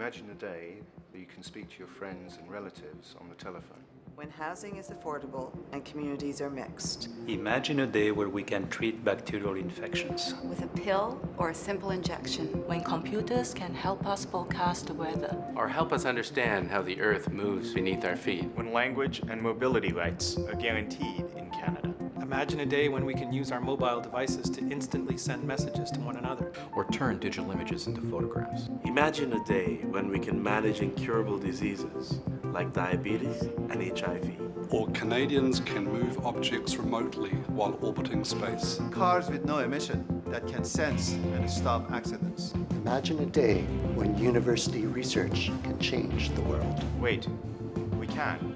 Imagine a day that you can speak to your friends and relatives on the telephone. When housing is affordable and communities are mixed. Imagine a day where we can treat bacterial infections. With a pill or a simple injection. When computers can help us forecast the weather. Or help us understand how the Earth moves beneath our feet. When language and mobility rights are guaranteed in Canada. Imagine a day when we can use our mobile devices to instantly send messages to one another. Or turn digital images into photographs. Imagine a day when we can manage incurable diseases like diabetes and HIV. Or Canadians can move objects remotely while orbiting space. Cars with no emission that can sense and stop accidents. Imagine a day when university research can change the world. Wait, we can.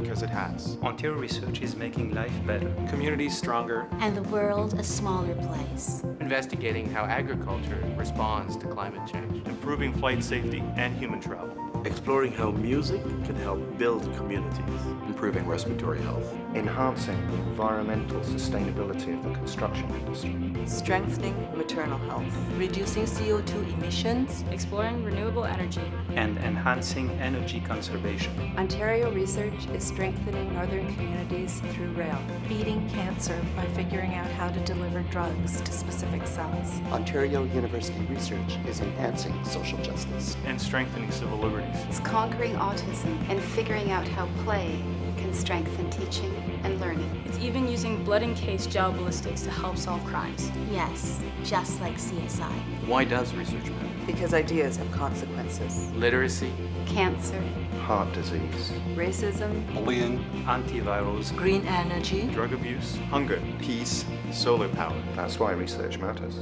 Because it has. Ontario research is making life better. Communities stronger. And the world a smaller place. Investigating how agriculture responds to climate change. Improving flight safety and human travel. Exploring how music can help build communities. Improving respiratory health. Enhancing the environmental sustainability of the construction industry. Strengthening maternal health. Reducing CO2 emissions. Exploring renewable energy. And enhancing energy conservation. Ontario research is strengthening northern communities through rail. Beating cancer by figuring out how to deliver drugs to specific cells. Ontario University research is enhancing social justice. And strengthening civil liberties. It's conquering autism and figuring out how play can strengthen teaching and learning. It's even using blood-encased gel ballistics to help solve crimes. Yes, just like CSI. Why does research matter? Because ideas have consequences. Literacy. Cancer. Heart disease. Racism. Bullying. Antivirals. Green energy. Drug abuse. Hunger. Peace. Solar power. That's why research matters.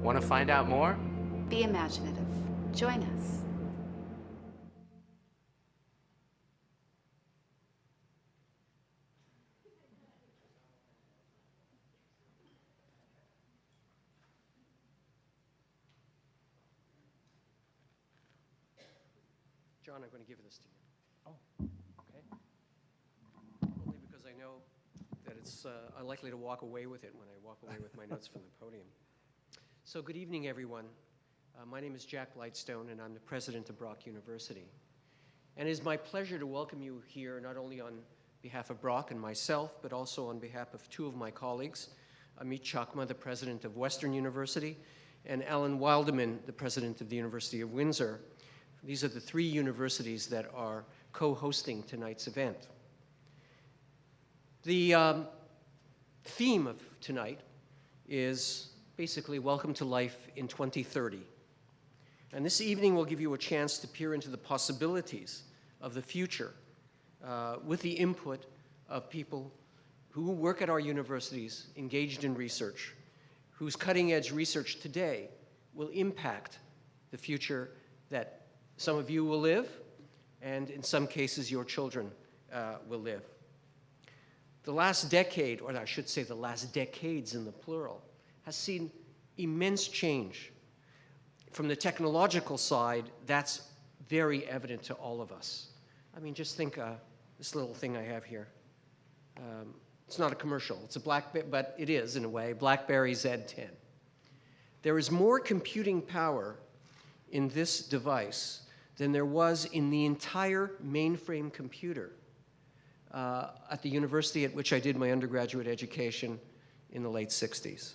Want to find out more? Be imaginative. Join us. John, I'm going to give this to you. Oh, okay. Only because I know that it's unlikely to walk away with it when I walk away with my notes from the podium. So good evening, everyone. My name is Jack Lightstone, and I'm the president of Brock University. And it is my pleasure to welcome you here, not only on behalf of Brock and myself, but also on behalf of two of my colleagues, Amit Chakma, the president of Western University, and Alan Wilderman, the president of the University of Windsor. These are the three universities that are co-hosting tonight's event. The theme of tonight is basically Welcome to Life in 2030. And this evening we'll give you a chance to peer into the possibilities of the future with the input of people who work at our universities, engaged in research, whose cutting-edge research today will impact the future that some of you will live, and in some cases your children will live. The last decade, or I should say the last decades in the plural, has seen immense change. From the technological side, that's very evident to all of us. I mean, just think this little thing I have here. It's not a commercial, it's a BlackBerry, but it is in a way, BlackBerry Z10. There is more computing power in this device than there was in the entire mainframe computer at the university at which I did my undergraduate education in the late 60s.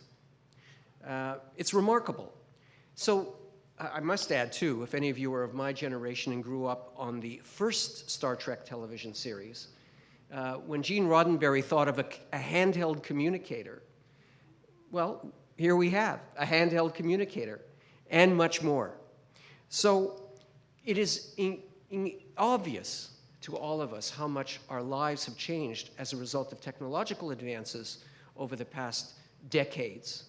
It's remarkable. So I must add, too, if any of you are of my generation and grew up on the first Star Trek television series, when Gene Roddenberry thought of a handheld communicator, well, here we have a handheld communicator and much more. So it is obvious to all of us how much our lives have changed as a result of technological advances over the past decades.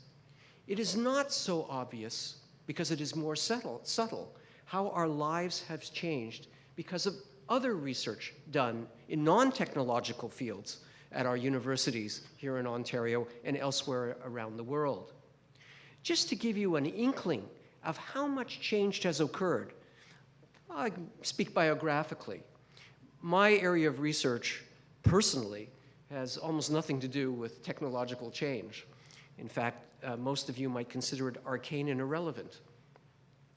It is not so obvious, because it is more subtle, how our lives have changed because of other research done in non-technological fields at our universities here in Ontario and elsewhere around the world. Just to give you an inkling of how much change has occurred, I speak biographically. My area of research, personally, has almost nothing to do with technological change. In fact, most of you might consider it arcane and irrelevant.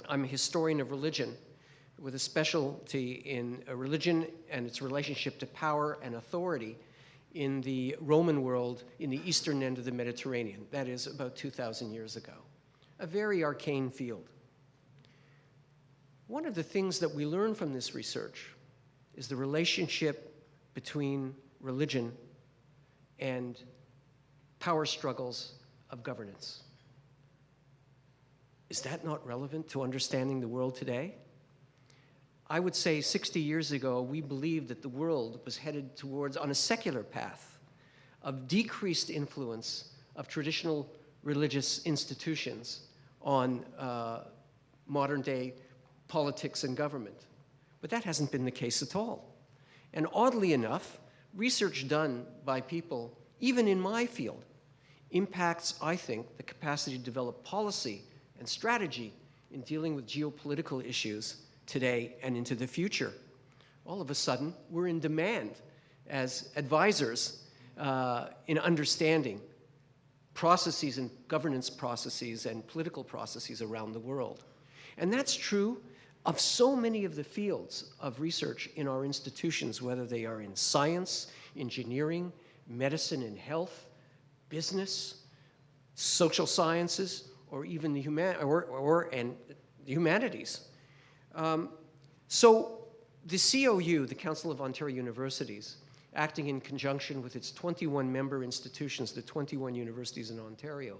I'm a historian of religion, with a specialty in religion and its relationship to power and authority in the Roman world in the eastern end of the Mediterranean. That is about 2,000 years ago. A very arcane field. One of the things that we learn from this research is the relationship between religion and power struggles of governance. Is that not relevant to understanding the world today? I would say 60 years ago, we believed that the world was headed towards, on a secular path, of decreased influence of traditional religious institutions on modern-day politics and government. But that hasn't been the case at all. And oddly enough, research done by people, even in my field, impacts, I think, the capacity to develop policy and strategy in dealing with geopolitical issues today and into the future. All of a sudden, we're in demand as advisors in understanding processes and governance processes and political processes around the world. And that's true of so many of the fields of research in our institutions, whether they are in science, engineering, medicine and health, business, social sciences, or even the humanities. So the COU, the Council of Ontario Universities, acting in conjunction with its 21 member institutions, the 21 universities in Ontario,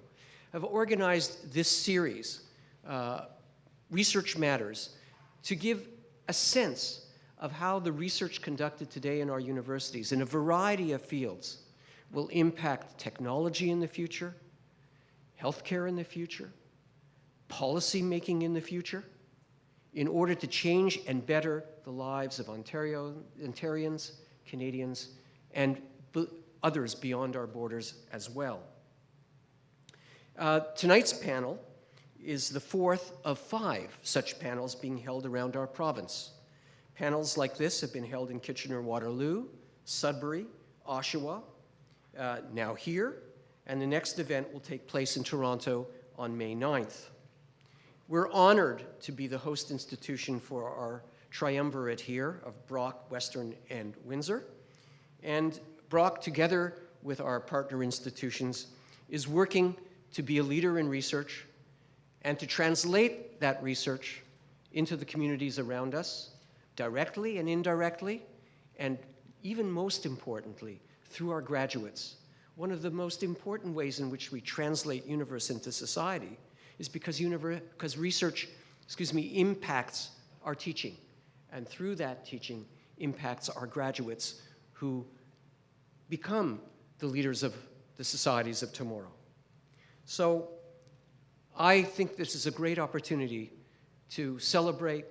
have organized this series, Research Matters, to give a sense of how the research conducted today in our universities in a variety of fields will impact technology in the future, healthcare in the future, policy making in the future, in order to change and better the lives of Ontarians, Canadians, and others beyond our borders as well. Tonight's panel is the fourth of 5 such panels being held around our province. Panels like this have been held in Kitchener-Waterloo, Sudbury, Oshawa, now here, and the next event will take place in Toronto on May 9th. We're honored to be the host institution for our triumvirate here of Brock, Western, and Windsor. And Brock, together with our partner institutions, is working to be a leader in research and to translate that research into the communities around us, directly and indirectly, and even most importantly, through our graduates. One of the most important ways in which we translate universe into society is because research, impacts our teaching, and through that teaching impacts our graduates who become the leaders of the societies of tomorrow. So I think this is a great opportunity to celebrate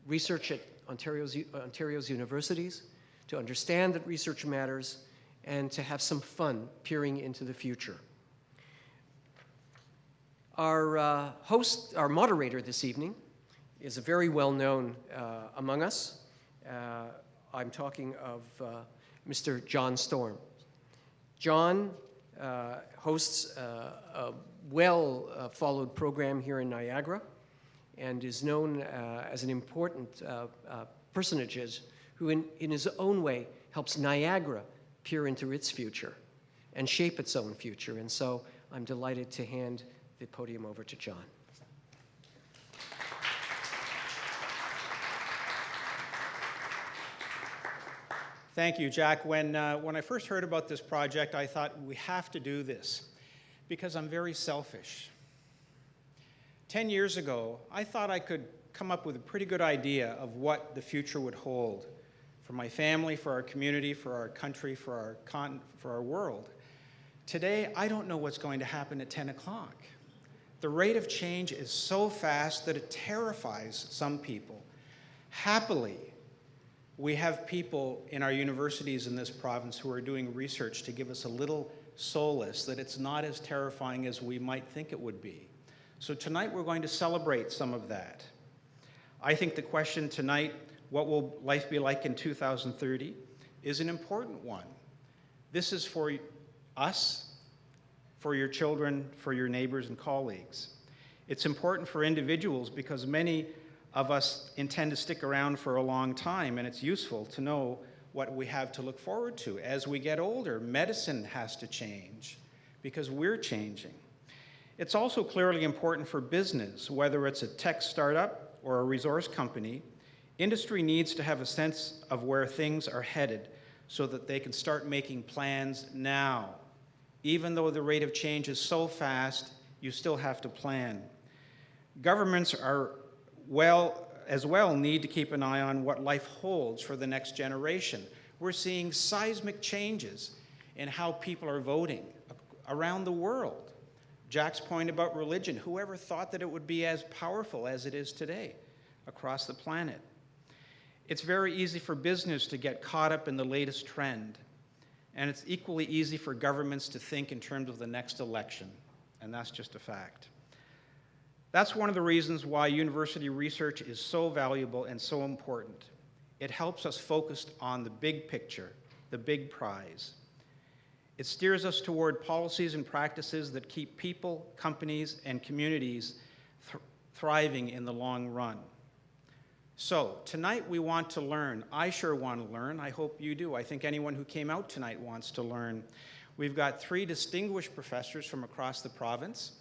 research at Ontario's universities, to understand that research matters, and to have some fun peering into the future. Our moderator this evening is a very well-known among us. I'm talking of Mr. John Storm. John hosts a well-followed program here in Niagara and is known as an important personage who in his own way helps Niagara peer into its future and shape its own future. And so I'm delighted to hand the podium over to John. Thank you, Jack. When I first heard about this project, I thought we have to do this because I'm very selfish. 10 years ago, I thought I could come up with a pretty good idea of what the future would hold for my family, for our community, for our country, for our world. Today, I don't know what's going to happen at 10 o'clock. The rate of change is so fast that it terrifies some people. Happily, we have people in our universities in this province who are doing research to give us a little solace that it's not as terrifying as we might think it would be. So tonight we're going to celebrate some of that. I think the question tonight, what will life be like in 2030, is an important one. This is for us, for your children, for your neighbors and colleagues. It's important for individuals because many of us intend to stick around for a long time, and it's useful to know what we have to look forward to. As we get older, medicine has to change because we're changing. It's also clearly important for business, whether it's a tech startup or a resource company. Industry needs to have a sense of where things are headed so that they can start making plans now. Even though the rate of change is so fast, you still have to plan. Governments as well need to keep an eye on what life holds for the next generation. We're seeing seismic changes in how people are voting around the world. Jack's point about religion, whoever thought that it would be as powerful as it is today across the planet? It's very easy for business to get caught up in the latest trend, and it's equally easy for governments to think in terms of the next election, and that's just a fact. That's one of the reasons why university research is so valuable and so important. It helps us focus on the big picture, the big prize. It steers us toward policies and practices that keep people, companies, and communities thriving in the long run. So, tonight we want to learn. I sure want to learn. I hope you do. I think anyone who came out tonight wants to learn. We've got 3 distinguished professors from across the province,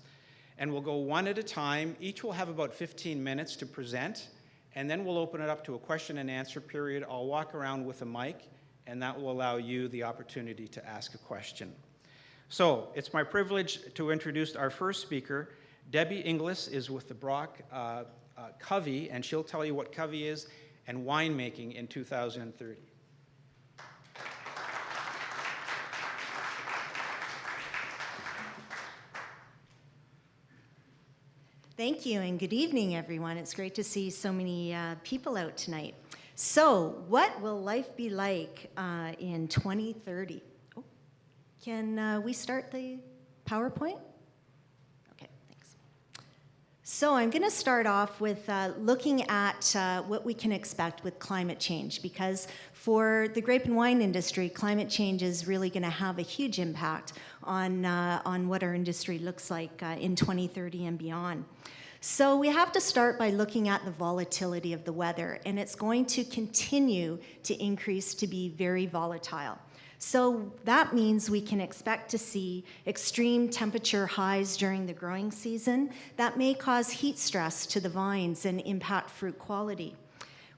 and we'll go one at a time. Each will have about 15 minutes to present, and then we'll open it up to a question and answer period. I'll walk around with a mic, and that will allow you the opportunity to ask a question. So, it's my privilege to introduce our first speaker. Debbie Inglis is with the Brock Covey, and she'll tell you what Covey is and winemaking in 2030. Thank you, and good evening, everyone. It's great to see so many people out tonight. So, what will life be like in 2030? Oh, can we start the PowerPoint? Okay, thanks. So, I'm going to start off with looking at what we can expect with climate change, because for the grape and wine industry, climate change is really going to have a huge impact on what our industry looks like in 2030 and beyond. So we have to start by looking at the volatility of the weather, and it's going to continue to increase to be very volatile. So that means we can expect to see extreme temperature highs during the growing season that may cause heat stress to the vines and impact fruit quality.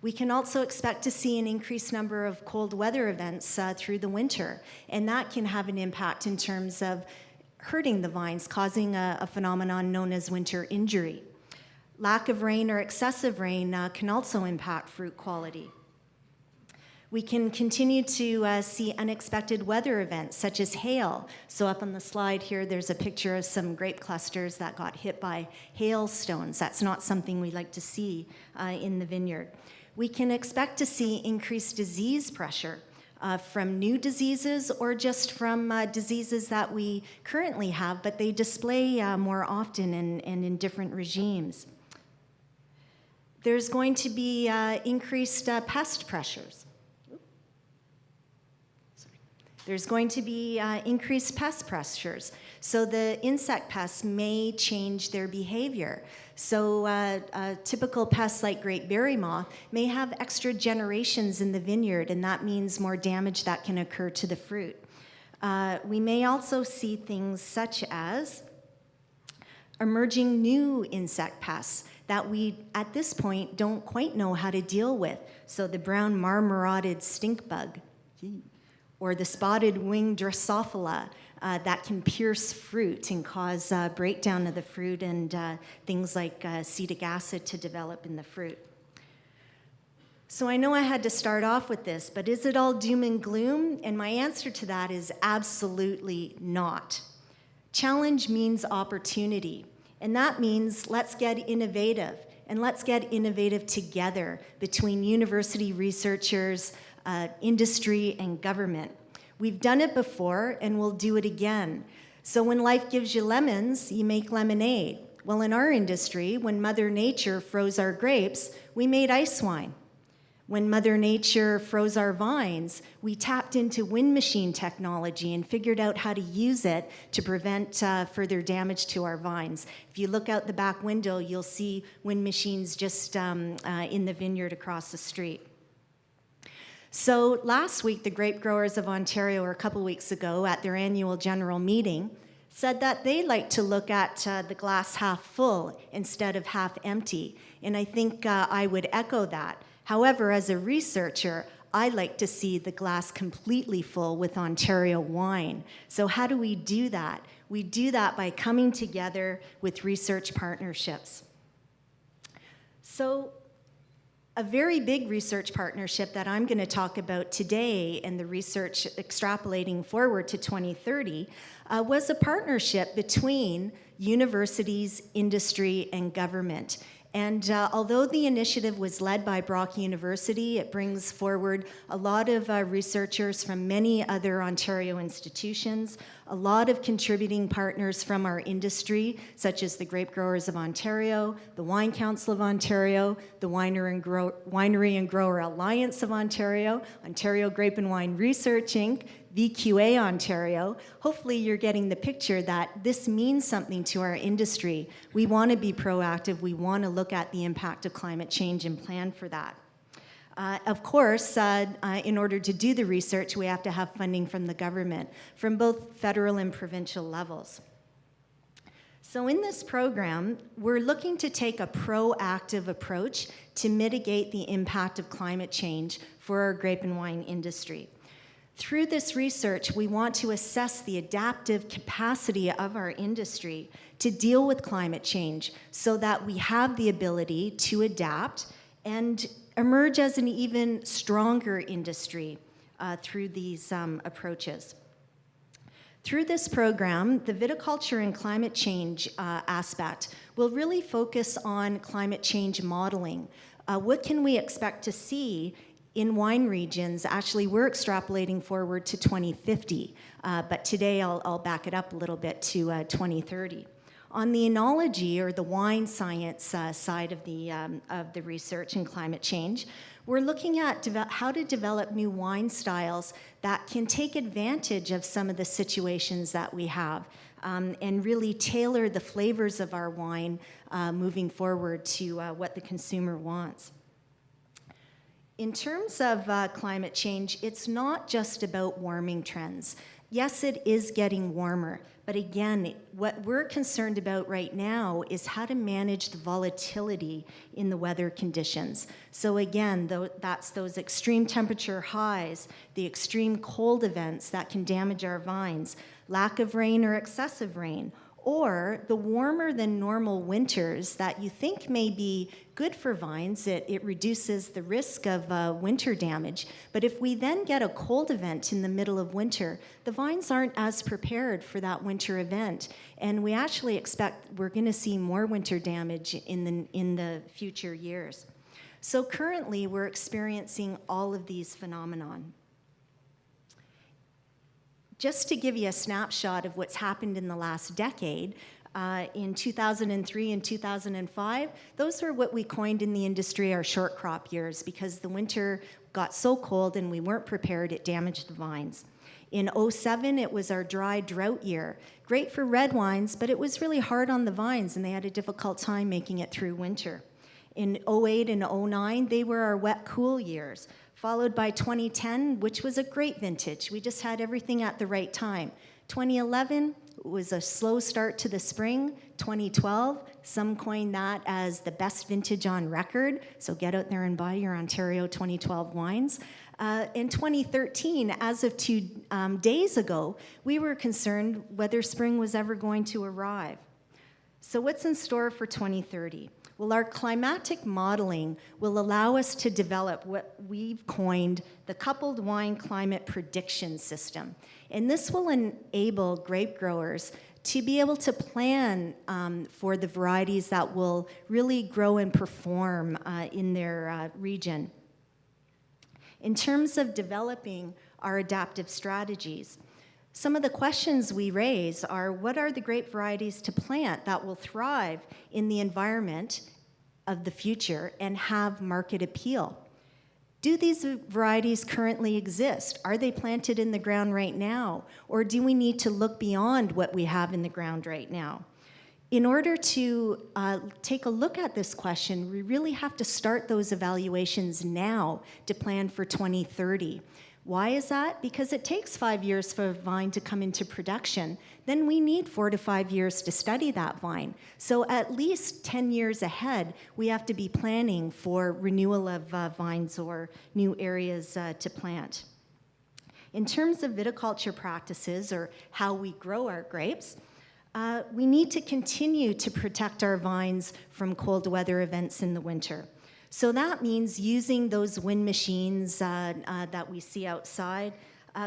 We can also expect to see an increased number of cold weather events through the winter, and that can have an impact in terms of hurting the vines, causing a phenomenon known as winter injury. Lack of rain or excessive rain can also impact fruit quality. We can continue to see unexpected weather events such as hail. So up on the slide here, there's a picture of some grape clusters that got hit by hailstones. That's not something we like to see in the vineyard. We can expect to see increased disease pressure from new diseases or just from diseases that we currently have, but they display more often and in different regimes. There's going to be increased pest pressures. There's going to be increased pest pressures. So the insect pests may change their behavior. So typical pests like great berry moth may have extra generations in the vineyard, and that means more damage that can occur to the fruit. We may also see things such as emerging new insect pests that we, at this point, don't quite know how to deal with. So the brown marmorated stink bug, or the spotted winged Drosophila that can pierce fruit and cause breakdown of the fruit and things like acetic acid to develop in the fruit. So I know I had to start off with this, but is it all doom and gloom? And my answer to that is absolutely not. Challenge means opportunity. And that means let's get innovative, and let's get innovative together between university researchers, industry, and government. We've done it before, and we'll do it again. So when life gives you lemons, you make lemonade. Well, in our industry, when Mother Nature froze our grapes, we made ice wine. When Mother Nature froze our vines, we tapped into wind machine technology and figured out how to use it to prevent further damage to our vines. If you look out the back window, you'll see wind machines just in the vineyard across the street. So last week, the grape growers of Ontario, or a couple weeks ago, at their annual general meeting, said that they like to look at the glass half full instead of half empty. And I think I would echo that. However, as a researcher, I like to see the glass completely full with Ontario wine. So how do we do that? We do that by coming together with research partnerships. So a very big research partnership that I'm going to talk about today, and the research extrapolating forward to 2030, was a partnership between universities, industry, and government. And although the initiative was led by Brock University, it brings forward a lot of researchers from many other Ontario institutions, a lot of contributing partners from our industry, such as the Grape Growers of Ontario, the Wine Council of Ontario, the Winery and Grower Alliance of Ontario, Ontario Grape and Wine Research Inc., VQA Ontario. Hopefully you're getting the picture that this means something to our industry. We want to be proactive. We want to look at the impact of climate change and plan for that. Of course, in order to do the research, we have to have funding from the government, from both federal and provincial levels. So in this program, we're looking to take a proactive approach to mitigate the impact of climate change for our grape and wine industry. Through this research, we want to assess the adaptive capacity of our industry to deal with climate change so that we have the ability to adapt and emerge as an even stronger industry through these approaches. Through this program, the viticulture and climate change aspect will really focus on climate change modeling. What can we expect to see in wine regions? Actually, we're extrapolating forward to 2050, but today I'll back it up a little bit to 2030. On the enology, or the wine science side of the research and climate change, we're looking at how to develop new wine styles that can take advantage of some of the situations that we have and really tailor the flavors of our wine moving forward to what the consumer wants. In terms of climate change, it's not just about warming trends. Yes, it is getting warmer, but again, what we're concerned about right now is how to manage the volatility in the weather conditions. So again, that's those extreme temperature highs, the extreme cold events that can damage our vines, lack of rain or excessive rain, or the warmer than normal winters that you think may be good for vines. It reduces the risk of winter damage. But if we then get a cold event in the middle of winter, the vines aren't as prepared for that winter event. And we actually expect we're going to see more winter damage in the future years. So currently, we're experiencing all of these phenomenon. Just to give you a snapshot of what's happened in the last decade, in 2003 and 2005, those were what we coined in the industry our short crop years, because the winter got so cold and we weren't prepared, it damaged the vines. In 2007, it was our dry drought year. Great for red wines, but it was really hard on the vines and they had a difficult time making it through winter. In 2008 and 2009, they were our wet, cool years, followed by 2010, which was a great vintage. We just had everything at the right time. 2011 was a slow start to the spring. 2012, some coined that as the best vintage on record, so get out there and buy your Ontario 2012 wines. In 2013, as of 2 days ago, we were concerned whether spring was ever going to arrive. So what's in store for 2030? Well, our climatic modeling will allow us to develop what we've coined the Coupled Wine Climate Prediction System. And this will enable grape growers to be able to plan for the varieties that will really grow and perform in their region. In terms of developing our adaptive strategies, some of the questions we raise are, what are the grape varieties to plant that will thrive in the environment of the future and have market appeal? Do these varieties currently exist? Are they planted in the ground right now? Or do we need to look beyond what we have in the ground right now? In order to take a look at this question, we really have to start those evaluations now to plan for 2030. Why is that? Because it takes 5 years for a vine to come into production. Then we need 4 to 5 years to study that vine. So at least 10 years ahead, we have to be planning for renewal of vines or new areas to plant. In terms of viticulture practices, or how we grow our grapes, we need to continue to protect our vines from cold weather events in the winter. So that means using those wind machines that we see outside,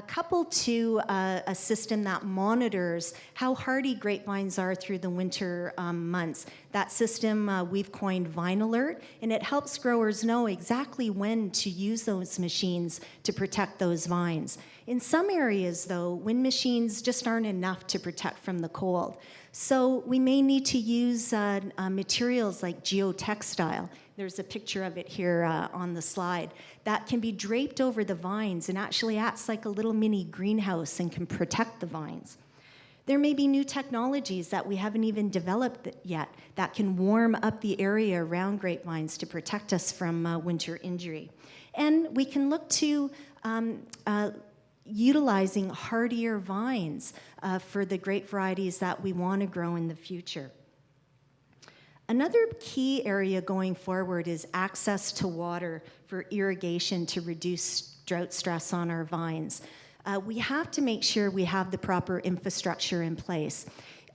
coupled to a system that monitors how hardy grapevines are through the winter months. That system we've coined Vine Alert, and it helps growers know exactly when to use those machines to protect those vines. In some areas, though, wind machines just aren't enough to protect from the cold. So we may need to use materials like geotextile. There's a picture of it here on the slide that can be draped over the vines and actually acts like a little mini greenhouse and can protect the vines. There may be new technologies that we haven't even developed yet that can warm up the area around grapevines to protect us from winter injury. And we can look to utilizing hardier vines for the grape varieties that we want to grow in the future. Another key area going forward is access to water for irrigation to reduce drought stress on our vines. We have to make sure we have the proper infrastructure in place.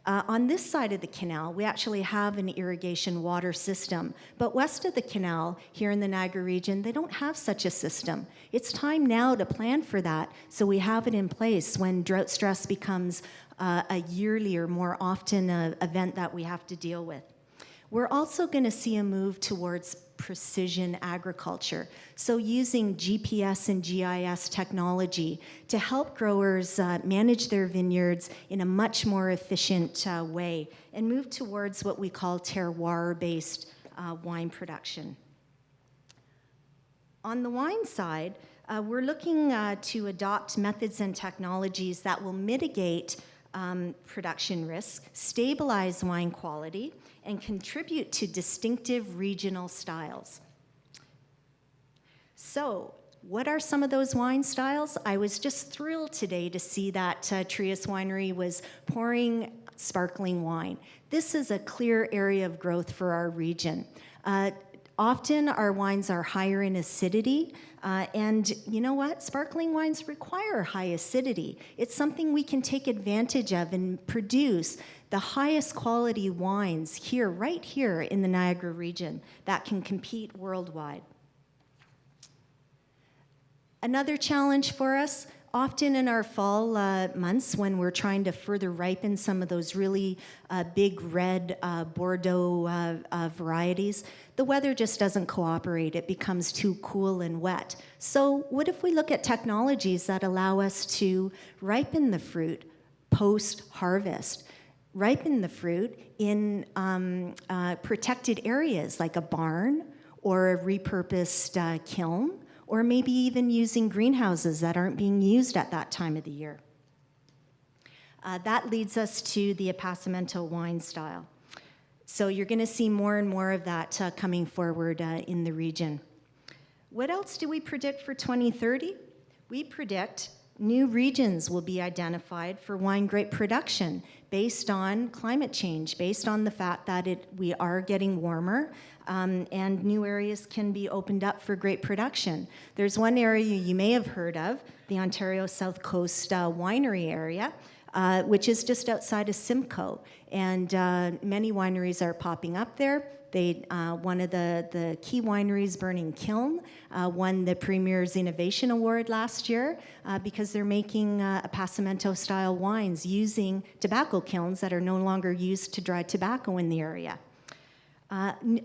On this side of the canal, we actually have an irrigation water system, but west of the canal, here in the Niagara region, they don't have such a system. It's time now to plan for that so we have it in place when drought stress becomes a yearly or more often event that we have to deal with. We're also going to see a move towards precision agriculture, so using GPS and GIS technology to help growers manage their vineyards in a much more efficient way and move towards what we call terroir-based wine production. On the wine side, we're looking to adopt methods and technologies that will mitigate production risk, stabilize wine quality, and contribute to distinctive regional styles. So, what are some of those wine styles? I was just thrilled today to see that Trius Winery was pouring sparkling wine. This is a clear area of growth for our region. Often our wines are higher in acidity, and you know what? Sparkling wines require high acidity. It's something we can take advantage of and produce the highest quality wines here, right here in the Niagara region that can compete worldwide. Another challenge for us, often in our fall months when we're trying to further ripen some of those really big red Bordeaux varieties, the weather just doesn't cooperate. It becomes too cool and wet. So what if we look at technologies that allow us to ripen the fruit post-harvest? Ripen the fruit in protected areas like a barn or a repurposed kiln, or maybe even using greenhouses that aren't being used at that time of the year. That leads us to the Appassimento wine style. So you're going to see more and more of that coming forward in the region. What else do we predict for 2030? We predict new regions will be identified for wine grape production based on climate change, based on the fact that we are getting warmer, and new areas can be opened up for grape production. There's one area you may have heard of, the Ontario South Coast winery area, which is just outside of Simcoe, and many wineries are popping up there. One of the key wineries, Burning Kiln, won the Premier's Innovation Award last year because they're making Appassimento-style wines using tobacco kilns that are no longer used to dry tobacco in the area.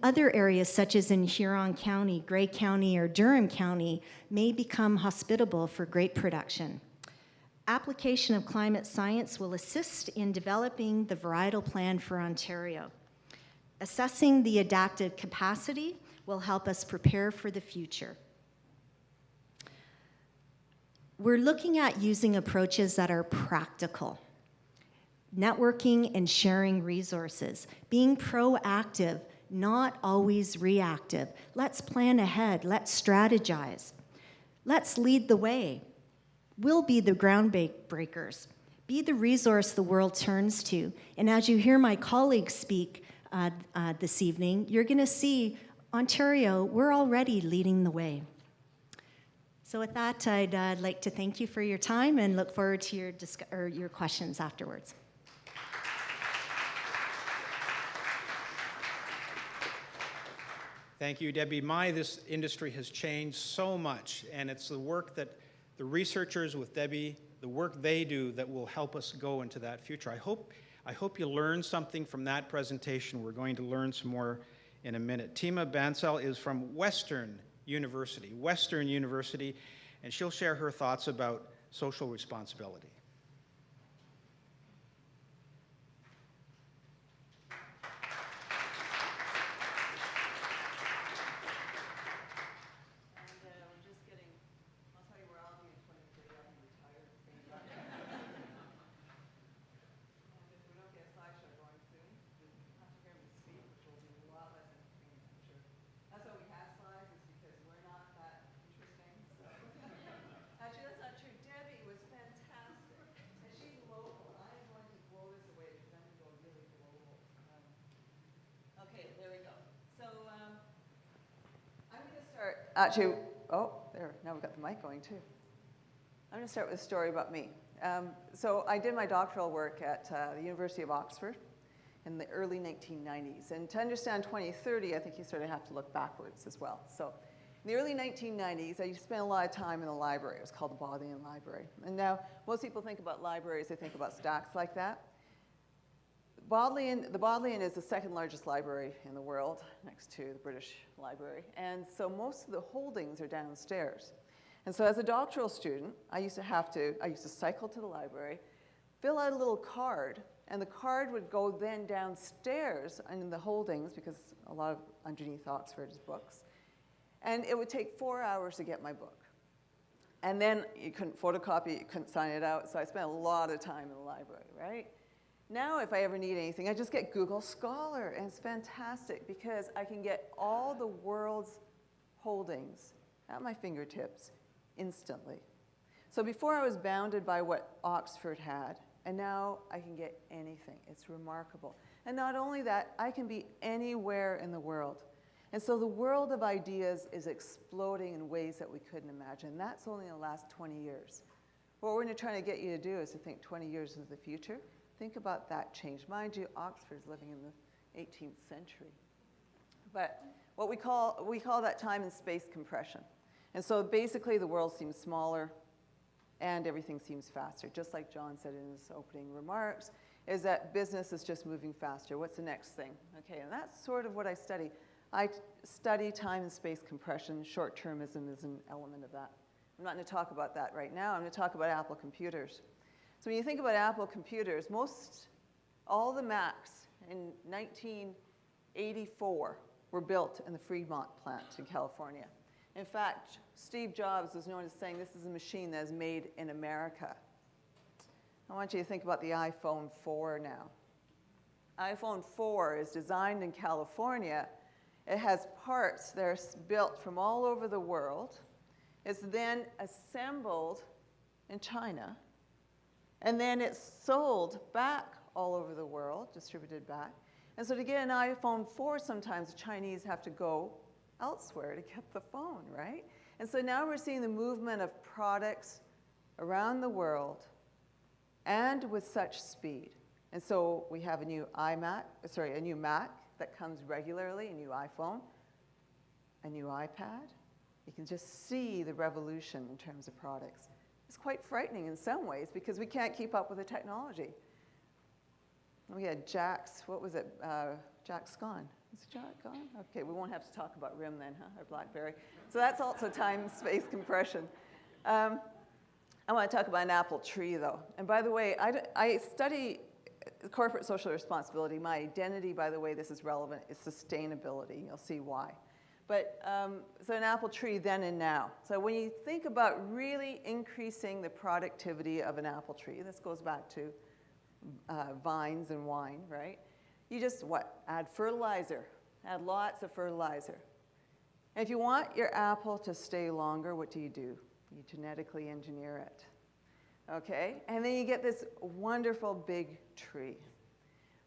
Other areas, such as in Huron County, Grey County, or Durham County, may become hospitable for grape production. Application of climate science will assist in developing the varietal plan for Ontario. Assessing the adaptive capacity will help us prepare for the future. we're looking at using approaches that are practical. Networking and sharing resources, being proactive, not always reactive. Let's plan ahead, let's strategize. Let's lead the way. We'll be the groundbreakers. Be the resource the world turns to. And as you hear my colleagues speak this evening, you're gonna see Ontario, we're already leading the way. So with that, I'd like to thank you for your time and look forward to your questions afterwards. Thank you, Debbie. This industry has changed so much, and it's the work that the researchers with Debbie, the work they do that will help us go into that future. I hope you learned something from that presentation. We're going to learn some more in a minute. Tima Bansal is from Western University, and she'll share her thoughts about social responsibility. Actually, oh, there, now we've got the mic going too. I'm going to start with a story about me. So I did my doctoral work at the University of Oxford in the early 1990s. And to understand 2030, I think you sort of have to look backwards as well. So in the early 1990s, I used to spend a lot of time in the library. It was called the Bodleian Library. And now most people think about libraries, they think about stacks like that. The Bodleian is the second largest library in the world, next to the British Library. And so most of the holdings are downstairs. And so as a doctoral student, I used to cycle to the library, fill out a little card, and the card would go then downstairs in the holdings, because a lot of underneath Oxford is books. And it would take 4 hours to get my book. And then you couldn't photocopy it, you couldn't sign it out, so I spent a lot of time in the library, right? Now, if I ever need anything, I just get Google Scholar, and it's fantastic because I can get all the world's holdings at my fingertips instantly. So before I was bounded by what Oxford had, and now I can get anything. It's remarkable. And not only that, I can be anywhere in the world. And so the world of ideas is exploding in ways that we couldn't imagine. That's only in the last 20 years. What we're trying to get you to do is to think 20 years into the future. Think about that change. Mind you, Oxford's living in the 18th century. But what we call that time and space compression. And so basically the world seems smaller and everything seems faster. Just like John said in his opening remarks, is that business is just moving faster. What's the next thing? Okay, and that's sort of what I study. I study time and space compression. Short-termism is an element of that. I'm not going to talk about that right now. I'm going to talk about Apple computers. So when you think about Apple computers, all the Macs in 1984 were built in the Fremont plant in California. In fact, Steve Jobs was known as saying this is a machine that is made in America. I want you to think about the iPhone 4 now. iPhone 4 is designed in California. It has parts that are built from all over the world. It's then assembled in China. And then it's sold back all over the world, distributed back. And so to get an iPhone 4, sometimes the Chinese have to go elsewhere to get the phone, right? And so now we're seeing the movement of products around the world and with such speed. And so we have a new Mac that comes regularly, a new iPhone, a new iPad. You can just see the revolution in terms of products. It's quite frightening in some ways because we can't keep up with the technology. We had Jack's, what was it? Jack's gone. Is Jack gone? Okay, we won't have to talk about RIM then, huh? Or BlackBerry. So that's also time-space compression. I want to talk about an apple tree, though. And by the way, I study corporate social responsibility. My identity, by the way, this is relevant, is sustainability. You'll see why. But so an apple tree then and now. So when you think about really increasing the productivity of an apple tree, this goes back to vines and wine, right? You just what? Add fertilizer. Add lots of fertilizer. And if you want your apple to stay longer, what do? You genetically engineer it. Okay? And then you get this wonderful big tree.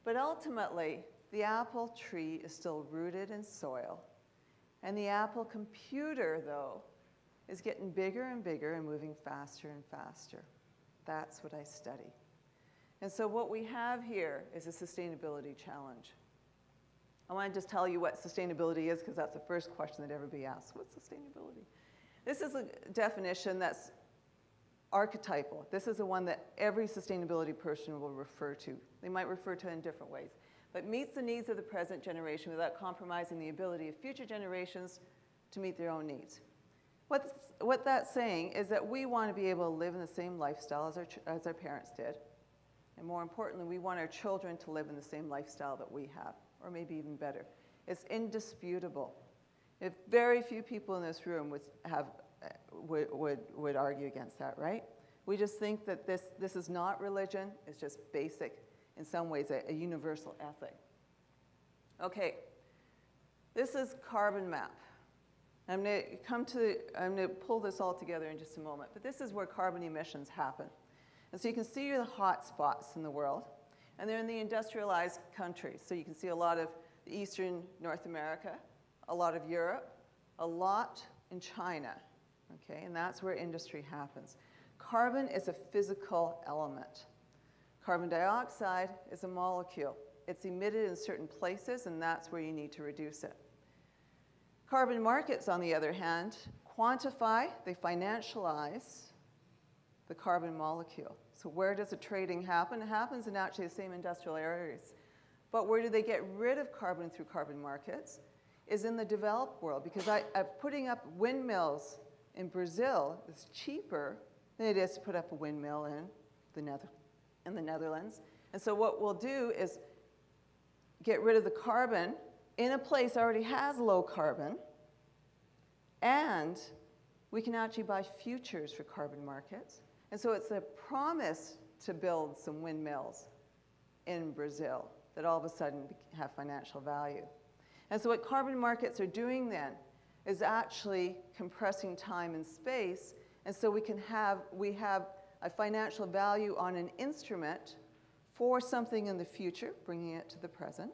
But ultimately, the apple tree is still rooted in soil. And the apple computer, though, is getting bigger and bigger and moving faster and faster. That's what I study. And so what we have here is a sustainability challenge. I want to just tell you what sustainability is because that's the first question that everybody asks. What's sustainability? This is a definition that's archetypal. This is the one that every sustainability person will refer to. They might refer to it in different ways. But meets the needs of the present generation without compromising the ability of future generations to meet their own needs. What that's saying is that we want to be able to live in the same lifestyle as our parents did. And more importantly, we want our children to live in the same lifestyle that we have, or maybe even better. It's indisputable. If very few people in this room would argue against that, right? We just think that this is not religion, it's just basic, in some ways, a universal ethic. Okay, this is carbon map. I'm going to pull this all together in just a moment, but this is where carbon emissions happen. And so you can see the hot spots in the world, and they're in the industrialized countries. So you can see a lot of Eastern North America, a lot of Europe, a lot in China, okay? And that's where industry happens. Carbon is a physical element. Carbon dioxide is a molecule. It's emitted in certain places, and that's where you need to reduce it. Carbon markets, on the other hand, quantify, they financialize the carbon molecule. So where does the trading happen? It happens in actually the same industrial areas. But where do they get rid of carbon through carbon markets is in the developed world, because putting up windmills in Brazil is cheaper than it is to put up a windmill in the Netherlands. And so what we'll do is get rid of the carbon in a place that already has low carbon, and we can actually buy futures for carbon markets. And so it's a promise to build some windmills in Brazil that all of a sudden have financial value. And so what carbon markets are doing then is actually compressing time and space, and so we have a financial value on an instrument for something in the future, bringing it to the present,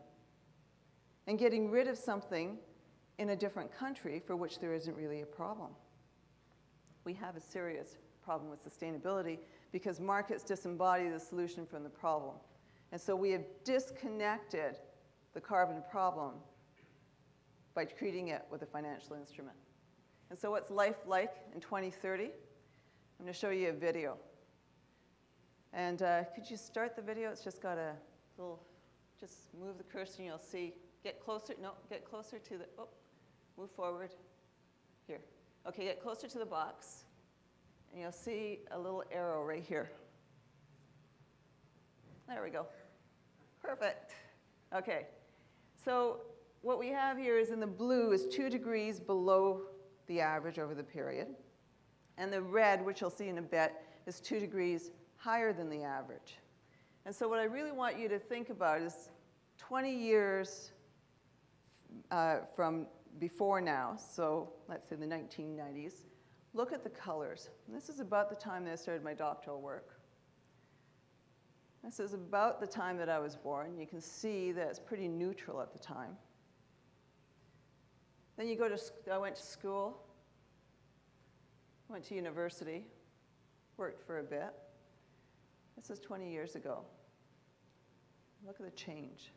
and getting rid of something in a different country for which there isn't really a problem. We have a serious problem with sustainability because markets disembody the solution from the problem. And so we have disconnected the carbon problem by treating it with a financial instrument. And so what's life like in 2030? I'm going to show you a video. And could you start the video? It's just got a little, just move the cursor and you'll see. Get closer, no, get closer to the, oh, move forward. Here. Okay, get closer to the box. And you'll see a little arrow right here. There we go. Perfect. Okay. So what we have here is in the blue is 2 degrees below the average over the period. And the red, which you'll see in a bit, is 2 degrees higher than the average. And so what I really want you to think about is 20 years from before now, so let's say the 1990s, look at the colors. And this is about the time that I started my doctoral work. This is about the time that I was born. You can see that it's pretty neutral at the time. Then you go to, I went to school, went to university, worked for a bit. This is 20 years ago. Look at the change.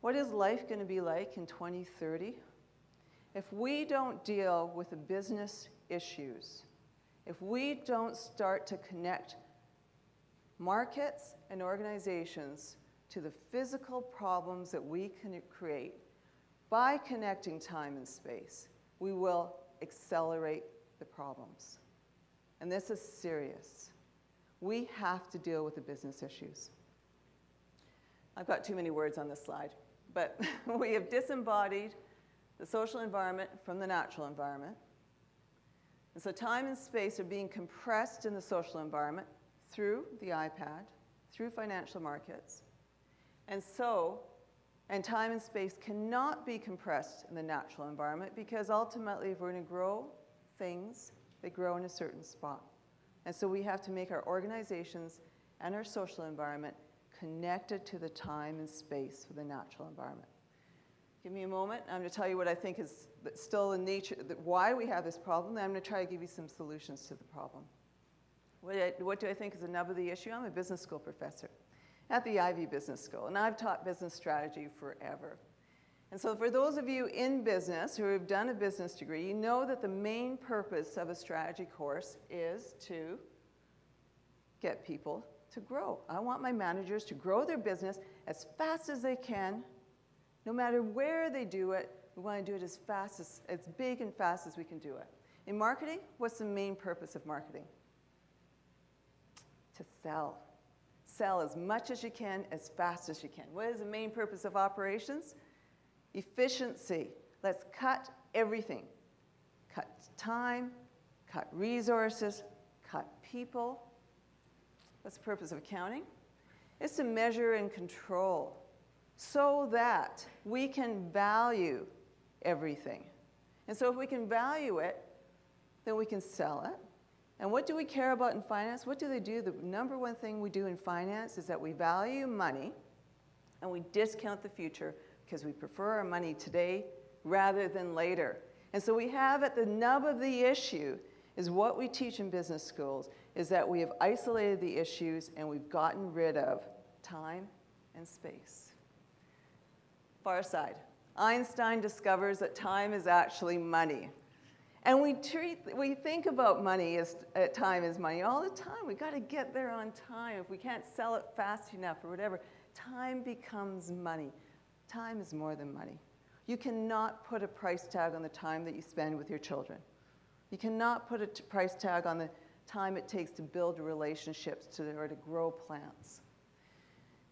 What is life going to be like in 2030? If we don't deal with the business issues, if we don't start to connect markets and organizations to the physical problems that we can create by connecting time and space, we will accelerate the problems. And this is serious. We have to deal with the business issues. I've got too many words on this slide, but we have disembodied the social environment from the natural environment. And so time and space are being compressed in the social environment through the iPad, through financial markets. And time and space cannot be compressed in the natural environment because ultimately if we're going to grow things, they grow in a certain spot. And so we have to make our organizations and our social environment connected to the time and space of the natural environment. Give me a moment. I'm going to tell you what I think is still in nature, why we have this problem, then I'm going to try to give you some solutions to the problem. What do I think is the nub of the issue? I'm a business school professor at the Ivy Business School, and I've taught business strategy forever. And so for those of you in business who have done a business degree, you know that the main purpose of a strategy course is to get people to grow. I want my managers to grow their business as fast as they can. No matter where they do it, we want to do it as big and fast as we can do it. In marketing, what's the main purpose of marketing? To sell. Sell as much as you can, as fast as you can. What is the main purpose of operations? Efficiency. Let's cut everything. Cut time, cut resources, cut people. What's the purpose of accounting? It's to measure and control so that we can value everything. And so if we can value it, then we can sell it. And what do we care about in finance? What do they do? The number one thing we do in finance is that we value money and we discount the future because we prefer our money today rather than later. And so we have at the nub of the issue is what we teach in business schools is that we have isolated the issues and we've gotten rid of time and space. Far side. Einstein discovers that time is actually money. And we think about money as time as money all the time. We've got to get there on time. If we can't sell it fast enough or whatever, time becomes money. Time is more than money. You cannot put a price tag on the time that you spend with your children. You cannot put a price tag on the time it takes to build relationships or to grow plants.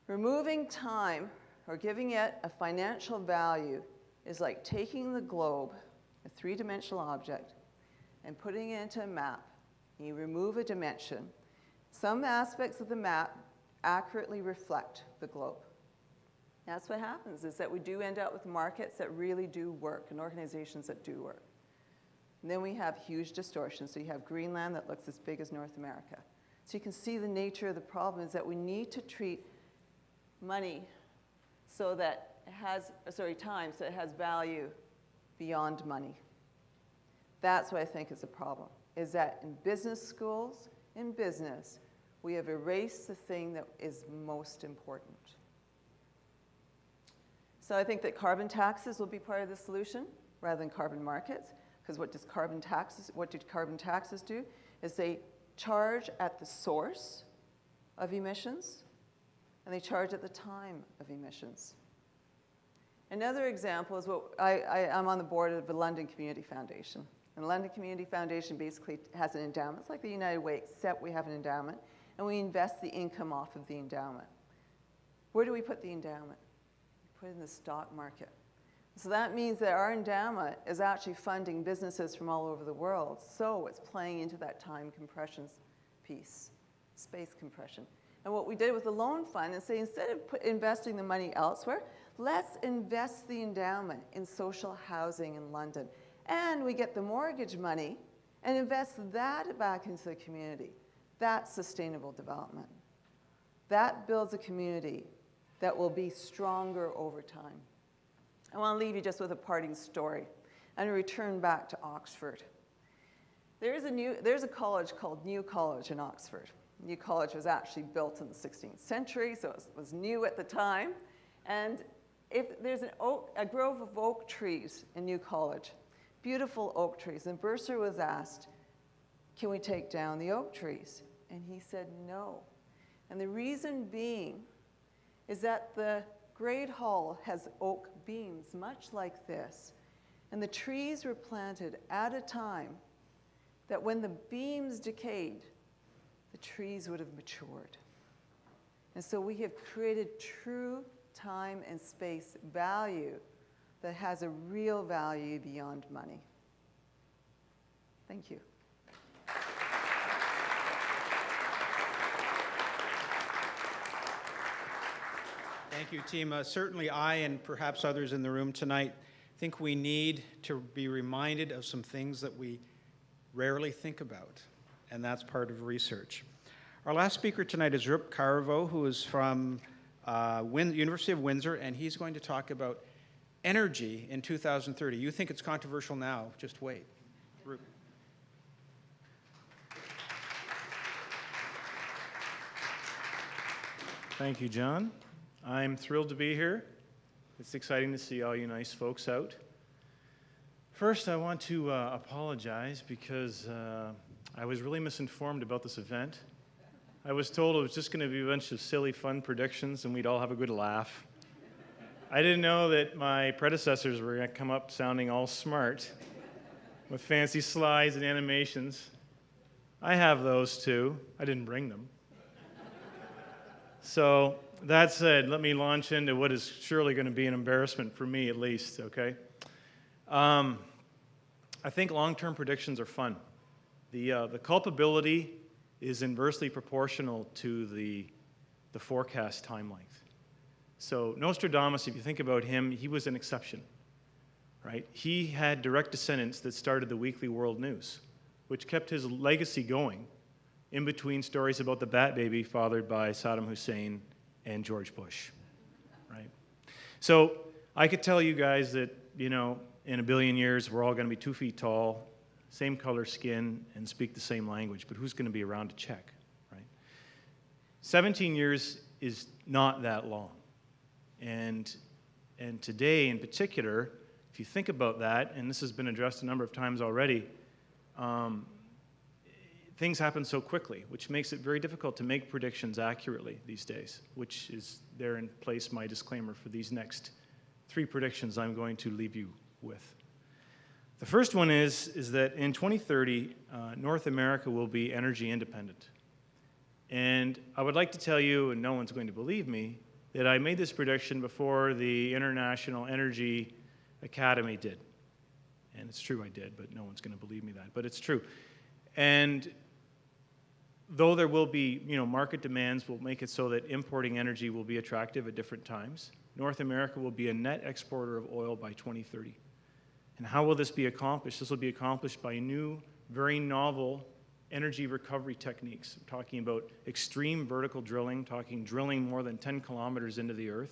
Removing time or giving it a financial value is like taking the globe, a three-dimensional object, and putting it into a map. You remove a dimension. Some aspects of the map accurately reflect the globe. That's what happens, is that we do end up with markets that really do work and organizations that do work. And then we have huge distortions. So you have Greenland that looks as big as North America. So you can see the nature of the problem is that we need to treat money so that it has, time, so it has value beyond money. That's what I think is a problem, is that in business schools, in business, we have erased the thing that is most important. So I think that carbon taxes will be part of the solution rather than carbon markets, because what do carbon taxes do is they charge at the source of emissions and they charge at the time of emissions. Another example is I'm on the board of the London Community Foundation. And the London Community Foundation basically has an endowment. It's like the United Way, except we have an endowment, and we invest the income off of the endowment. Where do we put the endowment? We put it in the stock market. So that means that our endowment is actually funding businesses from all over the world. So it's playing into that time compression piece, space compression. And what we did with the loan fund is say, instead of investing the money elsewhere, let's invest the endowment in social housing in London. And we get the mortgage money and invest that back into the community. That's sustainable development. That builds a community that will be stronger over time. I want to leave you just with a parting story and return back to Oxford. There's a college called New College in Oxford. New College was actually built in the 16th century, so it was new at the time. And if there's a grove of oak trees in New College, beautiful oak trees, and Bursar was asked, can we take down the oak trees? And he said no. And the reason being is that the Great Hall has oak beams, much like this. And the trees were planted at a time that when the beams decayed, the trees would have matured. And so we have created true time and space value that has a real value beyond money. Thank you. Thank you, team. Certainly I and perhaps others in the room tonight think we need to be reminded of some things that we rarely think about, and that's part of research. Our last speaker tonight is Rup Carvo, who is from University of Windsor, and he's going to talk about energy in 2030. You think it's controversial now, just wait. Rup. Thank you, John. I'm thrilled to be here. It's exciting to see all you nice folks out. First, I want to apologize because I was really misinformed about this event. I was told it was just going to be a bunch of silly, fun predictions and we'd all have a good laugh. I didn't know that my predecessors were going to come up sounding all smart with fancy slides and animations. I have those too. I didn't bring them. So that said, let me launch into what is surely going to be an embarrassment for me at least, okay? I think long-term predictions are fun. The culpability is inversely proportional to the forecast time length. So Nostradamus, if you think about him, he was an exception, right? He had direct descendants that started the Weekly World News, which kept his legacy going in between stories about the Bat Baby fathered by Saddam Hussein and George Bush, right? So I could tell you guys that, you know, in a billion years, we're all going to be 2 feet tall, same color skin, and speak the same language, but who's going to be around to check, right? 17 years is not that long. And today, in particular, if you think about that, and this has been addressed a number of times already, things happen so quickly, which makes it very difficult to make predictions accurately these days, which is there in place my disclaimer for these next 3 predictions I'm going to leave you with. The first one is that in 2030, North America will be energy independent. And I would like to tell you, and no one's going to believe me, that I made this prediction before the International Energy Academy did. And it's true I did, but no one's going to believe me that, but it's true. And though there will be, you know, market demands will make it so that importing energy will be attractive at different times, North America will be a net exporter of oil by 2030. And how will this be accomplished? This will be accomplished by new, very novel energy recovery techniques. I'm talking about extreme vertical drilling, talking drilling more than 10 kilometers into the earth,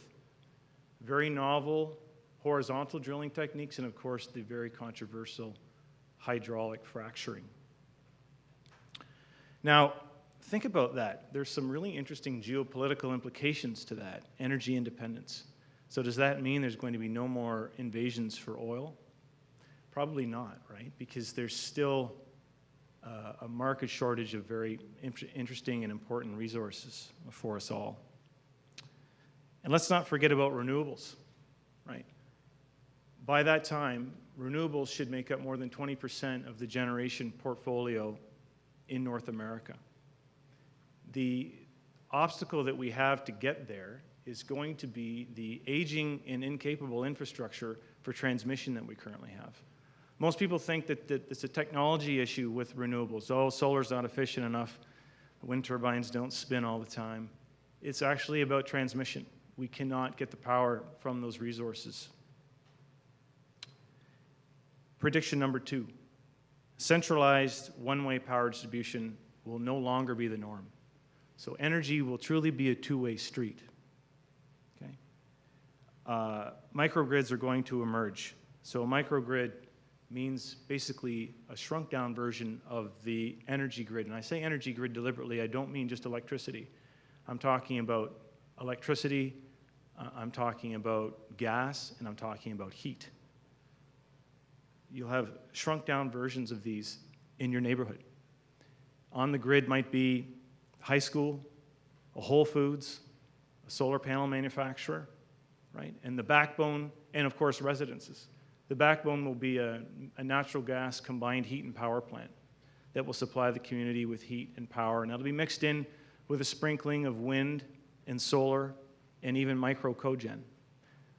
very novel horizontal drilling techniques, and of course the very controversial hydraulic fracturing. Now, think about that. There's some really interesting geopolitical implications to that, energy independence. So does that mean there's going to be no more invasions for oil? Probably not, right? Because there's still a market shortage of very interesting and important resources for us all. And let's not forget about renewables, right? By that time, renewables should make up more than 20% of the generation portfolio in North America. The obstacle that we have to get there is going to be the aging and incapable infrastructure for transmission that we currently have. Most people think that it's a technology issue with renewables. Oh, solar's not efficient enough. Wind turbines don't spin all the time. It's actually about transmission. We cannot get the power from those resources. Prediction number 2. Centralized one-way power distribution will no longer be the norm. So energy will truly be a two-way street. Okay? Microgrids are going to emerge. So a microgrid means basically a shrunk-down version of the energy grid. And I say energy grid deliberately. I don't mean just electricity. I'm talking about electricity, I'm talking about gas, and I'm talking about heat. You'll have shrunk-down versions of these in your neighborhood. On the grid might be high school, a Whole Foods, a solar panel manufacturer, right? And the backbone, and of course residences. The backbone will be a natural gas combined heat and power plant that will supply the community with heat and power, and that'll be mixed in with a sprinkling of wind and solar, and even micro-cogen.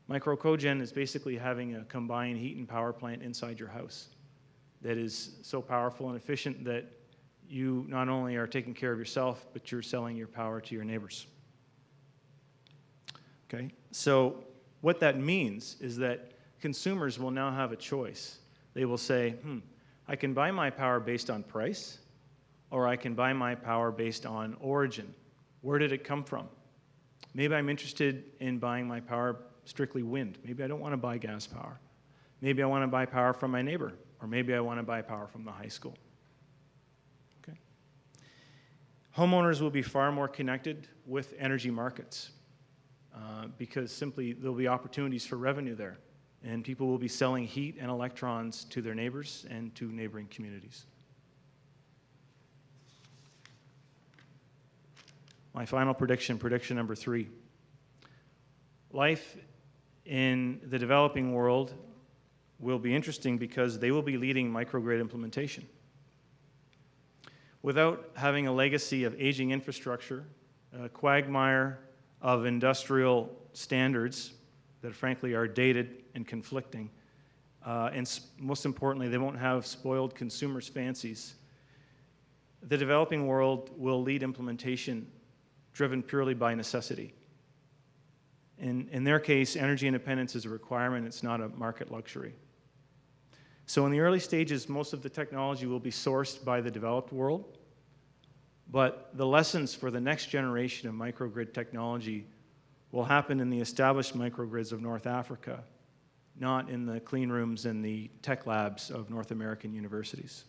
Micro-cogen is basically having a combined heat and power plant inside your house that is so powerful and efficient that you not only are taking care of yourself, but you're selling your power to your neighbors. Okay, so what that means is that consumers will now have a choice. They will say, I can buy my power based on price, or I can buy my power based on origin. Where did it come from? Maybe I'm interested in buying my power strictly wind. Maybe I don't want to buy gas power. Maybe I want to buy power from my neighbor, or maybe I want to buy power from the high school. Okay. Homeowners will be far more connected with energy markets because simply there'll be opportunities for revenue there, and people will be selling heat and electrons to their neighbors and to neighboring communities. My final prediction, prediction number 3. Life in the developing world will be interesting because they will be leading microgrid implementation. Without having a legacy of aging infrastructure, a quagmire of industrial standards that frankly are dated and conflicting, and most importantly, they won't have spoiled consumers' fancies, the developing world will lead implementation driven purely by necessity. In their case, energy independence is a requirement, it's not a market luxury. So in the early stages, most of the technology will be sourced by the developed world, but the lessons for the next generation of microgrid technology will happen in the established microgrids of North Africa, not in the clean rooms and the tech labs of North American universities.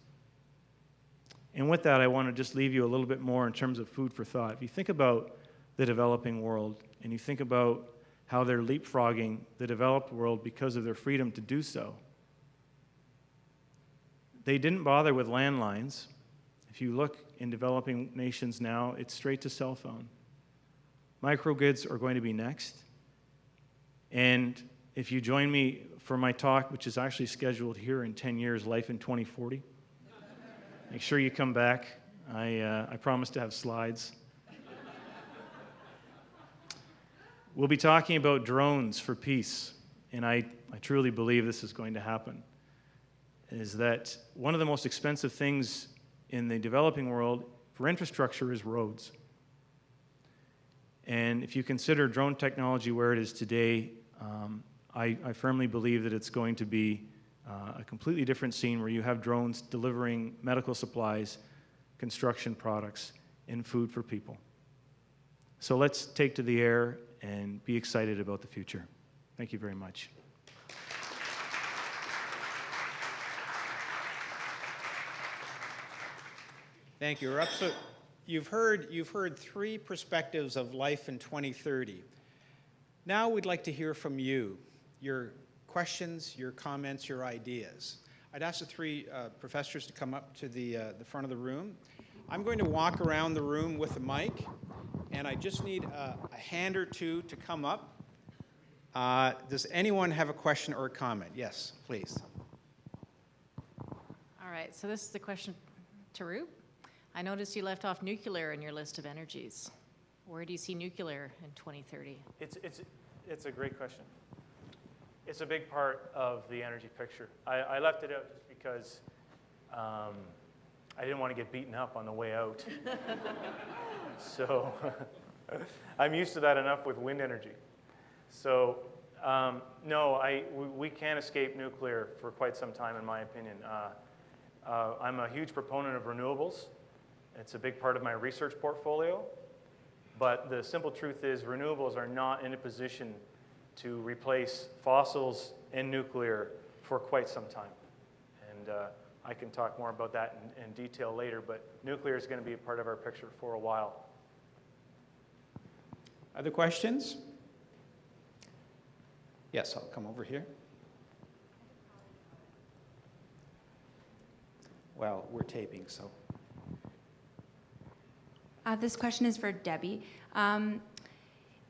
And with that, I want to just leave you a little bit more in terms of food for thought. If you think about the developing world and you think about how they're leapfrogging the developed world because of their freedom to do so, they didn't bother with landlines. If you look in developing nations now, it's straight to cell phone. Microgrids are going to be next. And if you join me for my talk, which is actually scheduled here in 10 years, Life in 2040, make sure you come back. I promise to have slides. We'll be talking about drones for peace, and I truly believe this is going to happen, is that one of the most expensive things in the developing world for infrastructure is roads. And if you consider drone technology where it is today, I firmly believe that it's going to be a completely different scene where you have drones delivering medical supplies, construction products, and food for people. So let's take to the air and be excited about the future. Thank you very much. Thank you. So you've heard 3 perspectives of life in 2030. Now we'd like to hear from you, your questions, your comments, your ideas. I'd ask the 3 professors to come up to the front of the room. I'm going to walk around the room with a mic, and I just need a hand or 2 to come up. Does anyone have a question or a comment? Yes, please. All right, so this is the question to Roop. I noticed you left off nuclear in your list of energies. Where do you see nuclear in 2030? It's a great question. It's a big part of the energy picture. I left it out just because I didn't want to get beaten up on the way out. So I'm used to that enough with wind energy. So no, we can't escape nuclear for quite some time, in my opinion. I'm a huge proponent of renewables. It's a big part of my research portfolio. But the simple truth is renewables are not in a position to replace fossils and nuclear for quite some time. And I can talk more about that in detail later, but nuclear is going to be a part of our picture for a while. Other questions? Yes, I'll come over here. Well, we're taping, so. This question is for Debbie.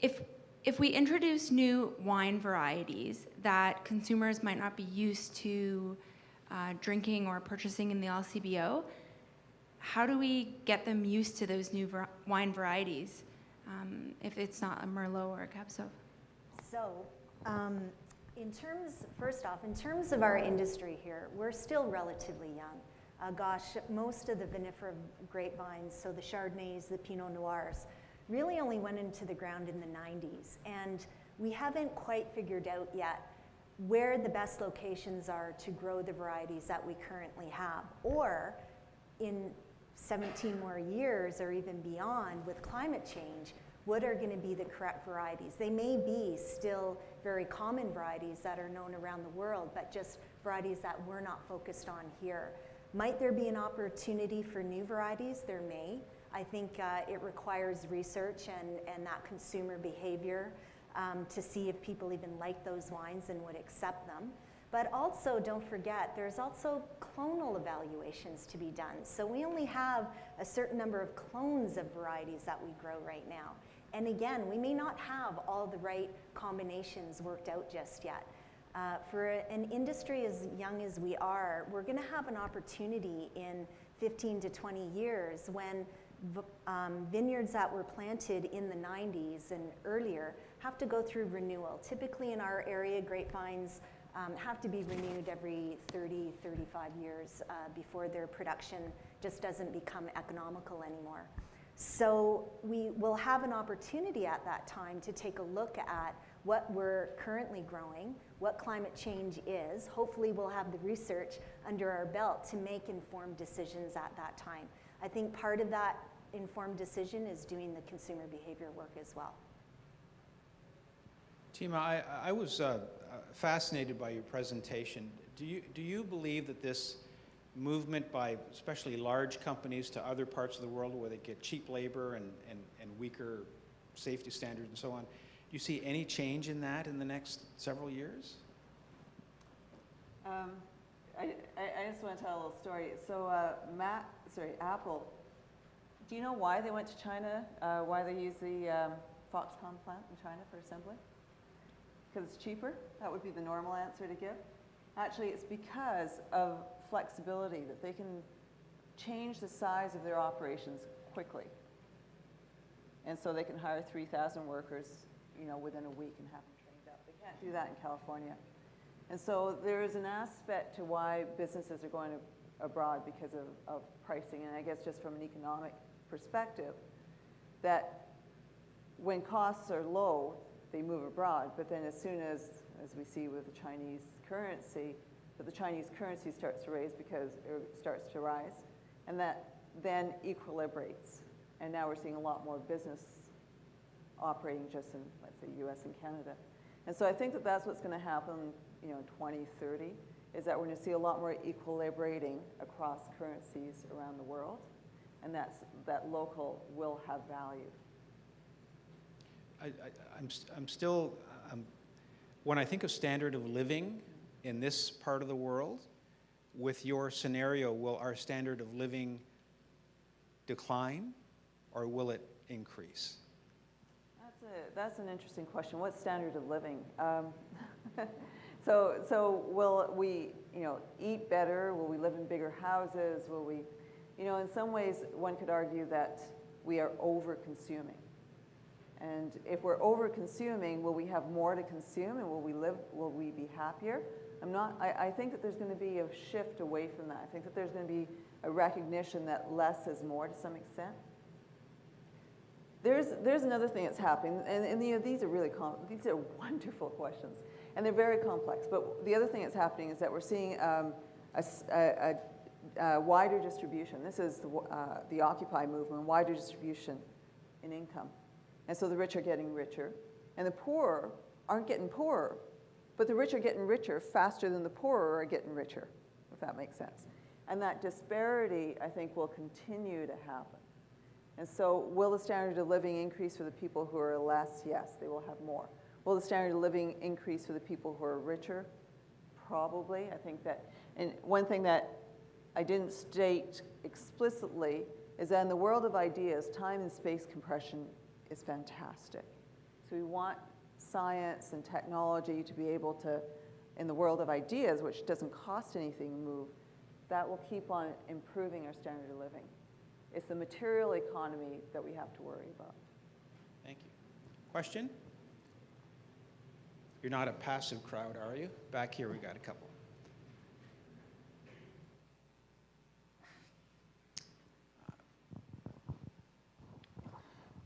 If we introduce new wine varieties that consumers might not be used to drinking or purchasing in the LCBO, how do we get them used to those new wine varieties? if it's not a Merlot or a Cab Sauv? So, first off, in terms of our industry here, we're still relatively young. Gosh, most of the vinifera grapevines, so the Chardonnays, the Pinot Noirs, really only went into the ground in the 90s. And we haven't quite figured out yet where the best locations are to grow the varieties that we currently have. Or in 17 more years or even beyond with climate change, what are going to be the correct varieties? They may be still very common varieties that are known around the world, but just varieties that we're not focused on here. Might there be an opportunity for new varieties? There may. I think it requires research and that consumer behavior to see if people even like those wines and would accept them. But also, don't forget, there's also clonal evaluations to be done. So we only have a certain number of clones of varieties that we grow right now. And again, we may not have all the right combinations worked out just yet. For an industry as young as we are, we're going to have an opportunity in 15 to 20 years when vineyards that were planted in the 90s and earlier have to go through renewal. Typically in our area, grapevines have to be renewed every 30, 35 years before their production just doesn't become economical anymore. So we will have an opportunity at that time to take a look at what we're currently growing, what climate change is. Hopefully we'll have the research under our belt to make informed decisions at that time. I think part of that informed decision is doing the consumer behavior work as well. Tima, I was fascinated by your presentation. Do you believe that this movement by especially large companies to other parts of the world where they get cheap labor and weaker safety standards and so on, do you see any change in that in the next several years? I just want to tell a little story. So Apple, do you know why they went to China? Why they use the Foxconn plant in China for assembly? Because it's cheaper? That would be the normal answer to give. Actually, it's because of flexibility, that they can change the size of their operations quickly. And so they can hire 3,000 workers, within a week and have them trained up. They can't do that in California. And so there is an aspect to why businesses are going abroad because of pricing, and I guess just from an economic perspective, that when costs are low, they move abroad, but then as soon as we see with the Chinese currency, that the Chinese currency starts to rise, and that then equilibrates. And now we're seeing a lot more business operating just in, let's say, US and Canada. And so I think that that's what's going to happen, in 2030, is that we're going to see a lot more equilibrating across currencies around the world, and that local will have value. I'm still, when I think of standard of living in this part of the world, with your scenario, will our standard of living decline or will it increase? That's an interesting question. What standard of living? So will we, eat better? Will we live in bigger houses? Will we, in some ways, one could argue that we are over-consuming. And if we're over-consuming, will we have more to consume, and will we be happier? I think that there's going to be a shift away from that. I think that there's going to be a recognition that less is more to some extent. There's another thing that's happening, and these are wonderful questions, and they're very complex. But the other thing that's happening is that we're seeing a wider distribution. This is the Occupy movement, wider distribution in income. And so the rich are getting richer, and the poor aren't getting poorer, but the rich are getting richer faster than the poorer are getting richer, if that makes sense. And that disparity, I think, will continue to happen. And so will the standard of living increase for the people who are less? Yes, they will have more. Will the standard of living increase for the people who are richer? Probably. I think that, and one thing that I didn't state explicitly is that in the world of ideas, time and space compression is fantastic. So we want science and technology to be able to, in the world of ideas, which doesn't cost anything to move, that will keep on improving our standard of living. It's the material economy that we have to worry about. Thank you. Question? You're not a passive crowd, are you? Back here we got a couple.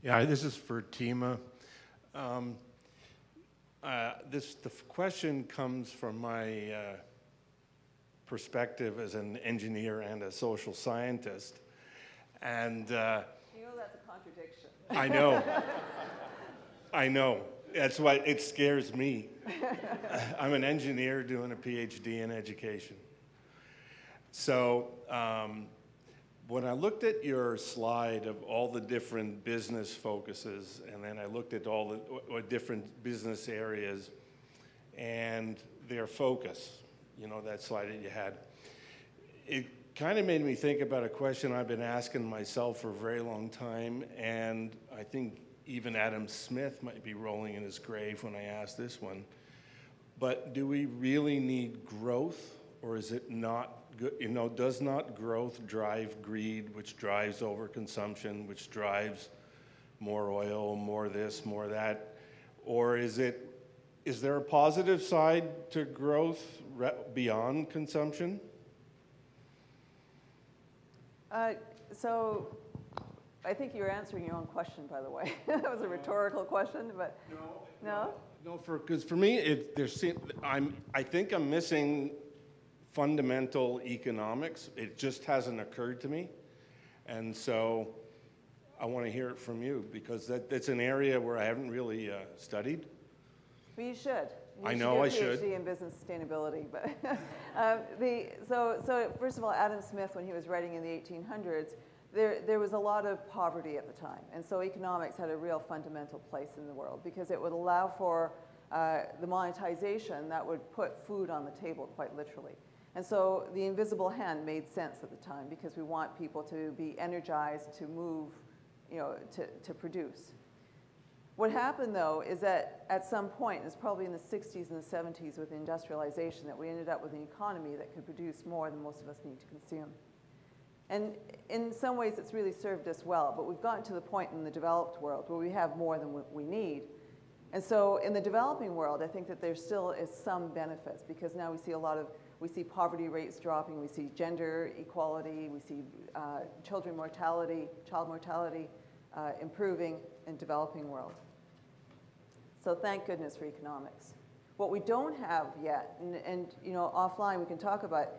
Yeah, this is for Tima. The question comes from my perspective as an engineer and a social scientist. And you know that's a contradiction. I know. I know. That's why it scares me. I'm an engineer doing a PhD in education. So when I looked at your slide of all the different business focuses, and then I looked at all the different business areas and their focus, you know, that slide that you had, it kind of made me think about a question I've been asking myself for a very long time, and I think even Adam Smith might be rolling in his grave when I ask this one. But do we really need growth, or is it not? You know, does not growth drive greed, which drives overconsumption, which drives more oil, more this, more that? Or is there a positive side to growth beyond consumption? So I think you're answering your own question, by the way. That was a rhetorical question, but no? No, because for me, I think I'm missing fundamental economics. It just hasn't occurred to me. And so I want to hear it from you, because that's an area where I haven't really studied. Well, you should. I know I should. PhD in business sustainability, but so first of all, Adam Smith, when he was writing in the 1800s, there was a lot of poverty at the time, and so economics had a real fundamental place in the world because it would allow for the monetization that would put food on the table, quite literally. And so the invisible hand made sense at the time because we want people to be energized to move, you know, to produce. What happened, though, is that at some point, it's probably in the 60s and the 70s with industrialization, that we ended up with an economy that could produce more than most of us need to consume. And in some ways, it's really served us well, but we've gotten to the point in the developed world where we have more than we need. And so in the developing world, I think that there still is some benefits because now we see poverty rates dropping, we see gender equality, we see child mortality improving in developing world. So thank goodness for economics. What we don't have yet, and you know, offline we can talk about,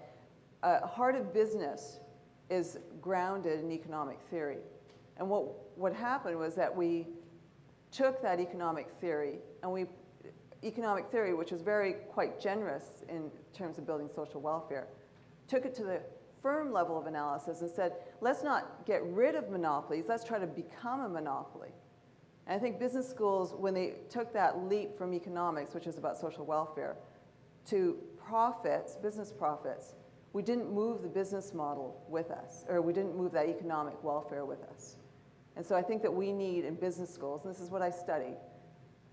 heart of business is grounded in economic theory. And what happened was that we took that economic theory, which is quite generous in terms of building social welfare, took it to the firm level of analysis and said, let's not get rid of monopolies, let's try to become a monopoly. And I think business schools, when they took that leap from economics, which is about social welfare, to profits, business profits, we didn't move the business model with us, or we didn't move that economic welfare with us. And so I think that we need in business schools, and this is what I studied,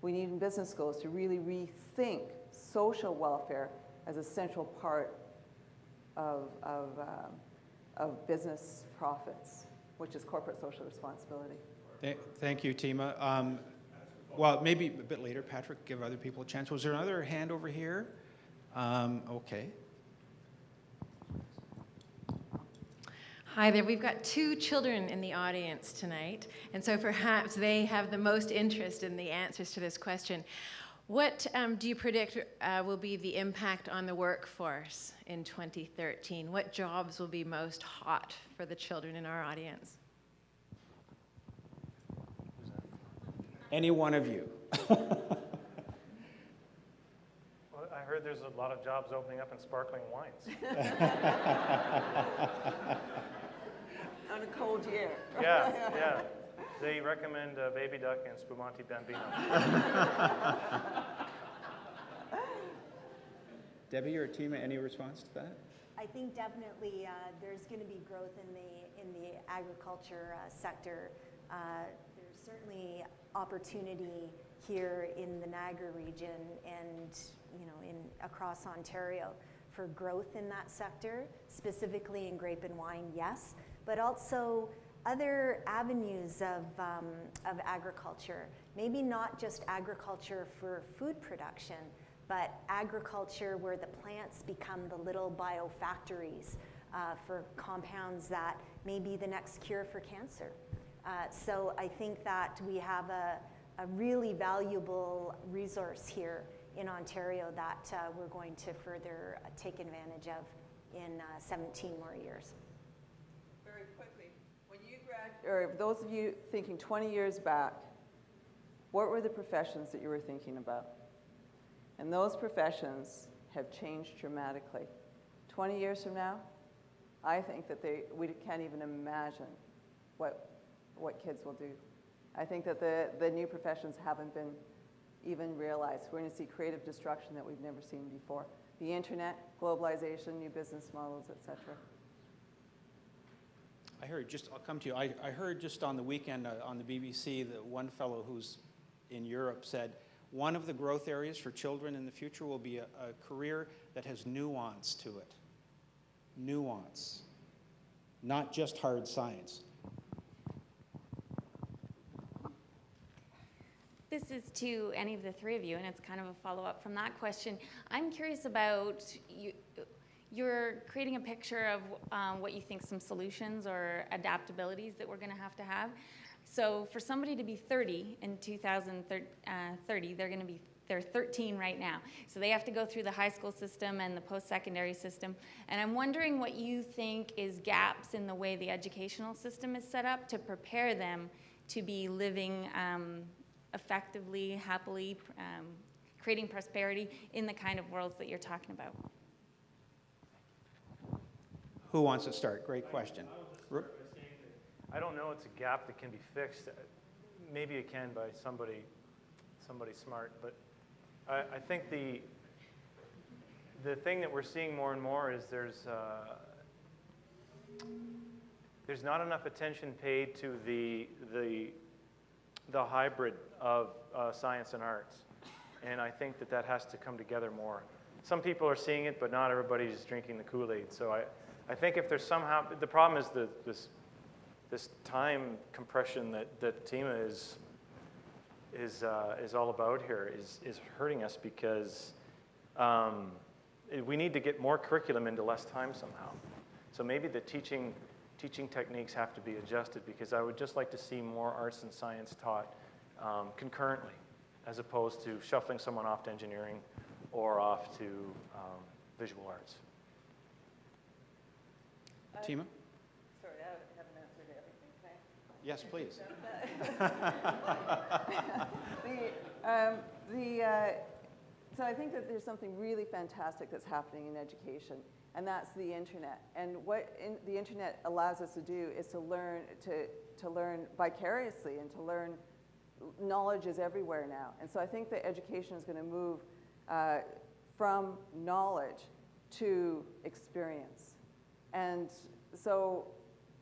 we need in business schools to really rethink social welfare as a central part of business profits, which is corporate social responsibility. Thank you, Tima. Well, maybe a bit later, Patrick, give other people a chance. Was there another hand over here? Okay. Hi there. We've got two children in the audience tonight, and so perhaps they have the most interest in the answers to this question. What do you predict will be the impact on the workforce in 2013? What jobs will be most hot for the children in our audience? Any one of you. Well, I heard there's a lot of jobs opening up in sparkling wines. On a cold year. Yeah. They recommend Baby Duck and Spumante Bambino. Debbie or Tima, any response to that? I think definitely there's going to be growth in the agriculture sector. There's certainly opportunity here in the Niagara region and across Ontario for growth in that sector, specifically in grape and wine, yes, but also other avenues of agriculture. Maybe not just agriculture for food production, but agriculture where the plants become the little biofactories for compounds that may be the next cure for cancer. So I think that we have a really valuable resource here in Ontario that we're going to further take advantage of in 17 more years. Very quickly, when you or those of you thinking 20 years back, what were the professions that you were thinking about? And those professions have changed dramatically. 20 years from now, I think that we can't even imagine what kids will do. I think that the new professions haven't been even realized. We're going to see creative destruction that we've never seen before. The internet, globalization, new business models, etc. I heard I'll come to you. I heard just on the weekend on the BBC that one fellow who's in Europe said one of the growth areas for children in the future will be a career that has nuance to it. Nuance, not just hard science. This is to any of the three of you, and it's kind of a follow-up from that question. I'm curious about you're creating a picture of what you think some solutions or adaptabilities that we're going to have. So for somebody to be 30 in 2030, they're 13 right now. So they have to go through the high school system and the post-secondary system. And I'm wondering what you think is gaps in the way the educational system is set up to prepare them to be living effectively, happily, creating prosperity in the kind of worlds that you're talking about. Who wants to start? Great question. I don't know it's a gap that can be fixed. Maybe it can by somebody smart, but I think the thing that we're seeing more and more is there's not enough attention paid to the hybrid of science and arts, and I think that has to come together more. Some people are seeing it, but not everybody's drinking the Kool-Aid. So I think if there's somehow, the problem is this time compression that TEMA is all about here is hurting us because we need to get more curriculum into less time somehow. So maybe the teaching techniques have to be adjusted, because I would just like to see more arts and science taught concurrently, as opposed to shuffling someone off to engineering or off to visual arts. Tima? Sorry, I haven't answered everything. Can I? Yes, please. So I think that there's something really fantastic that's happening in education, and that's the internet. And what the internet allows us to do is to learn vicariously, and to learn. Knowledge is everywhere now. And so I think that education is going to move from knowledge to experience. And so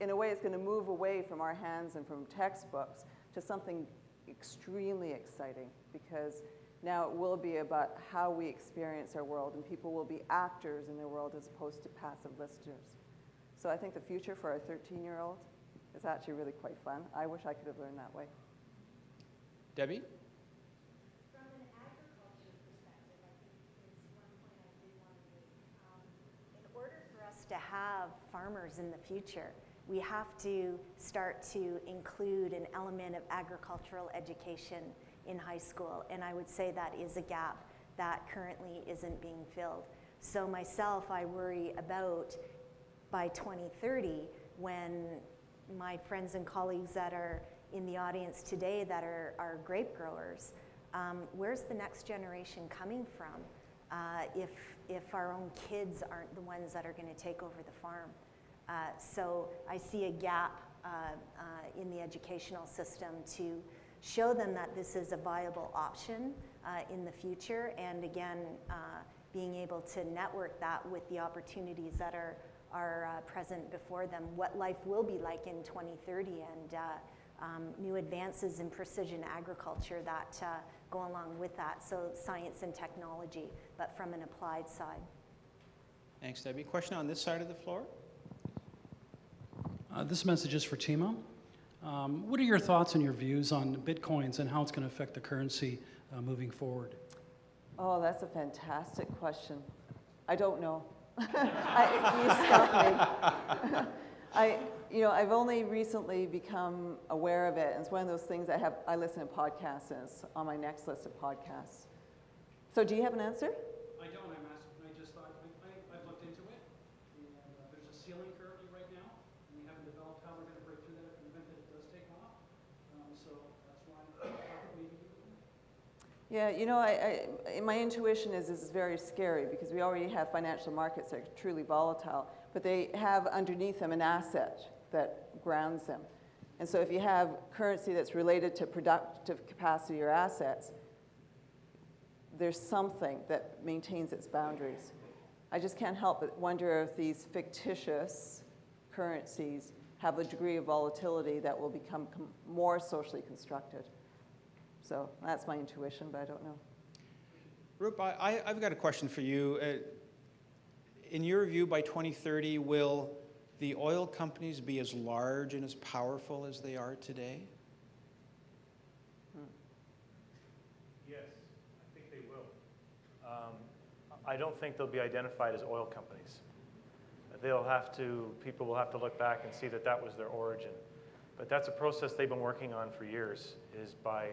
in a way, it's going to move away from our hands and from textbooks to something extremely exciting, because now it will be about how we experience our world, and people will be actors in their world as opposed to passive listeners. So I think the future for our 13-year-olds is actually really quite fun. I wish I could have learned that way. Debbie? From an agriculture perspective, I think is one point I did want to make. In order for us to have farmers in the future, we have to start to include an element of agricultural education in high school. And I would say that is a gap that currently isn't being filled. So myself, I worry about by 2030, when my friends and colleagues that are in the audience today that are grape growers, where's the next generation coming from if our own kids aren't the ones that are going to take over the farm? So I see a gap in the educational system to show them that this is a viable option in the future, and again, being able to network that with the opportunities that are present before them, what life will be like in 2030, and new advances in precision agriculture that go along with that. So science and technology, but from an applied side. Thanks, Debbie. Question on this side of the floor? This message is for Timo. What are your thoughts and your views on Bitcoins and how it's going to affect the currency moving forward? Oh, that's a fantastic question. I don't know. You stumped me. I've only recently become aware of it, and it's one of those things I listen to podcasts, and it's on my next list of podcasts. So do you have an answer? I don't. I'm asking. I just thought I've looked into it, and there's a ceiling currently right now, and we haven't developed how we're going to break through that in the event that it does take off. So that's why I thought maybe. Yeah, my intuition is this is very scary because we already have financial markets that are truly volatile, but they have underneath them an asset that grounds them. And so if you have currency that's related to productive capacity or assets, there's something that maintains its boundaries. I just can't help but wonder if these fictitious currencies have a degree of volatility that will become more socially constructed. So that's my intuition, but I don't know. Roop, I've got a question for you. In your view, by 2030, will the oil companies be as large and as powerful as they are today? Yes, I think they will. I don't think they'll be identified as oil companies. People will have to look back and see that that was their origin. But that's a process they've been working on for years, is by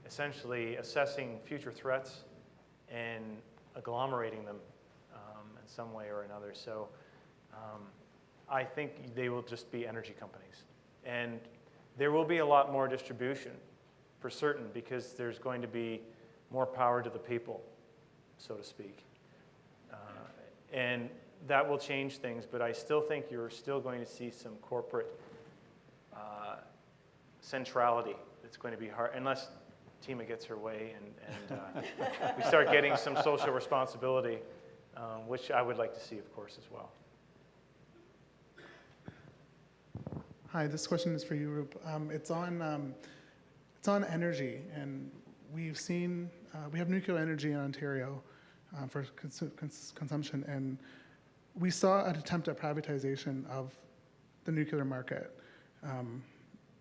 essentially assessing future threats and agglomerating them in some way or another. So I think they will just be energy companies. And there will be a lot more distribution, for certain, because there's going to be more power to the people, so to speak. And that will change things, but I still think you're still going to see some corporate centrality that's going to be hard, unless Tima gets her way and we start getting some social responsibility, which I would like to see, of course, as well. Hi, this question is for you, Roop. It's on energy, and we've seen we have nuclear energy in Ontario for consumption, and we saw an attempt at privatization of the nuclear market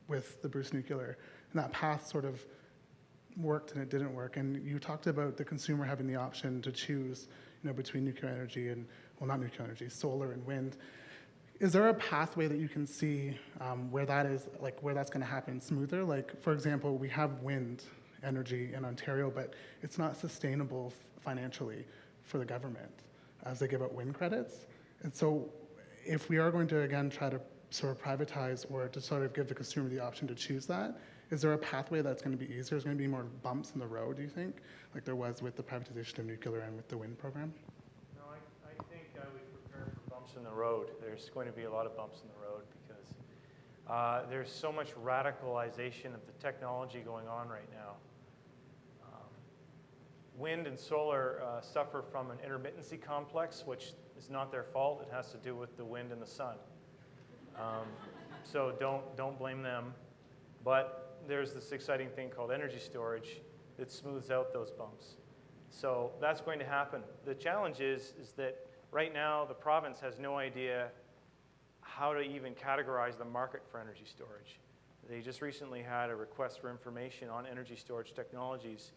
with the Bruce Nuclear, and that path sort of worked and it didn't work. And you talked about the consumer having the option to choose, between nuclear energy and, well, not nuclear energy, solar and wind. Is there a pathway that you can see where that is, like where that's going to happen smoother? Like, for example, we have wind energy in Ontario, but it's not sustainable financially for the government as they give out wind credits. And so if we are going to, again, try to sort of privatize or to sort of give the consumer the option to choose that, is there a pathway that's going to be easier? Is there going to be more bumps in the road, do you think, like there was with the privatization of nuclear and with the wind program? No, I think I would prepare for bumps in the road. There's going to be a lot of bumps in the road because there's so much radicalization of the technology going on right now. Wind and solar suffer from an intermittency complex, which is not their fault. It has to do with the wind and the sun. So don't blame them. But there's this exciting thing called energy storage that smooths out those bumps. So that's going to happen. The challenge is that right now the province has no idea how to even categorize the market for energy storage. They just recently had a request for information on energy storage technologies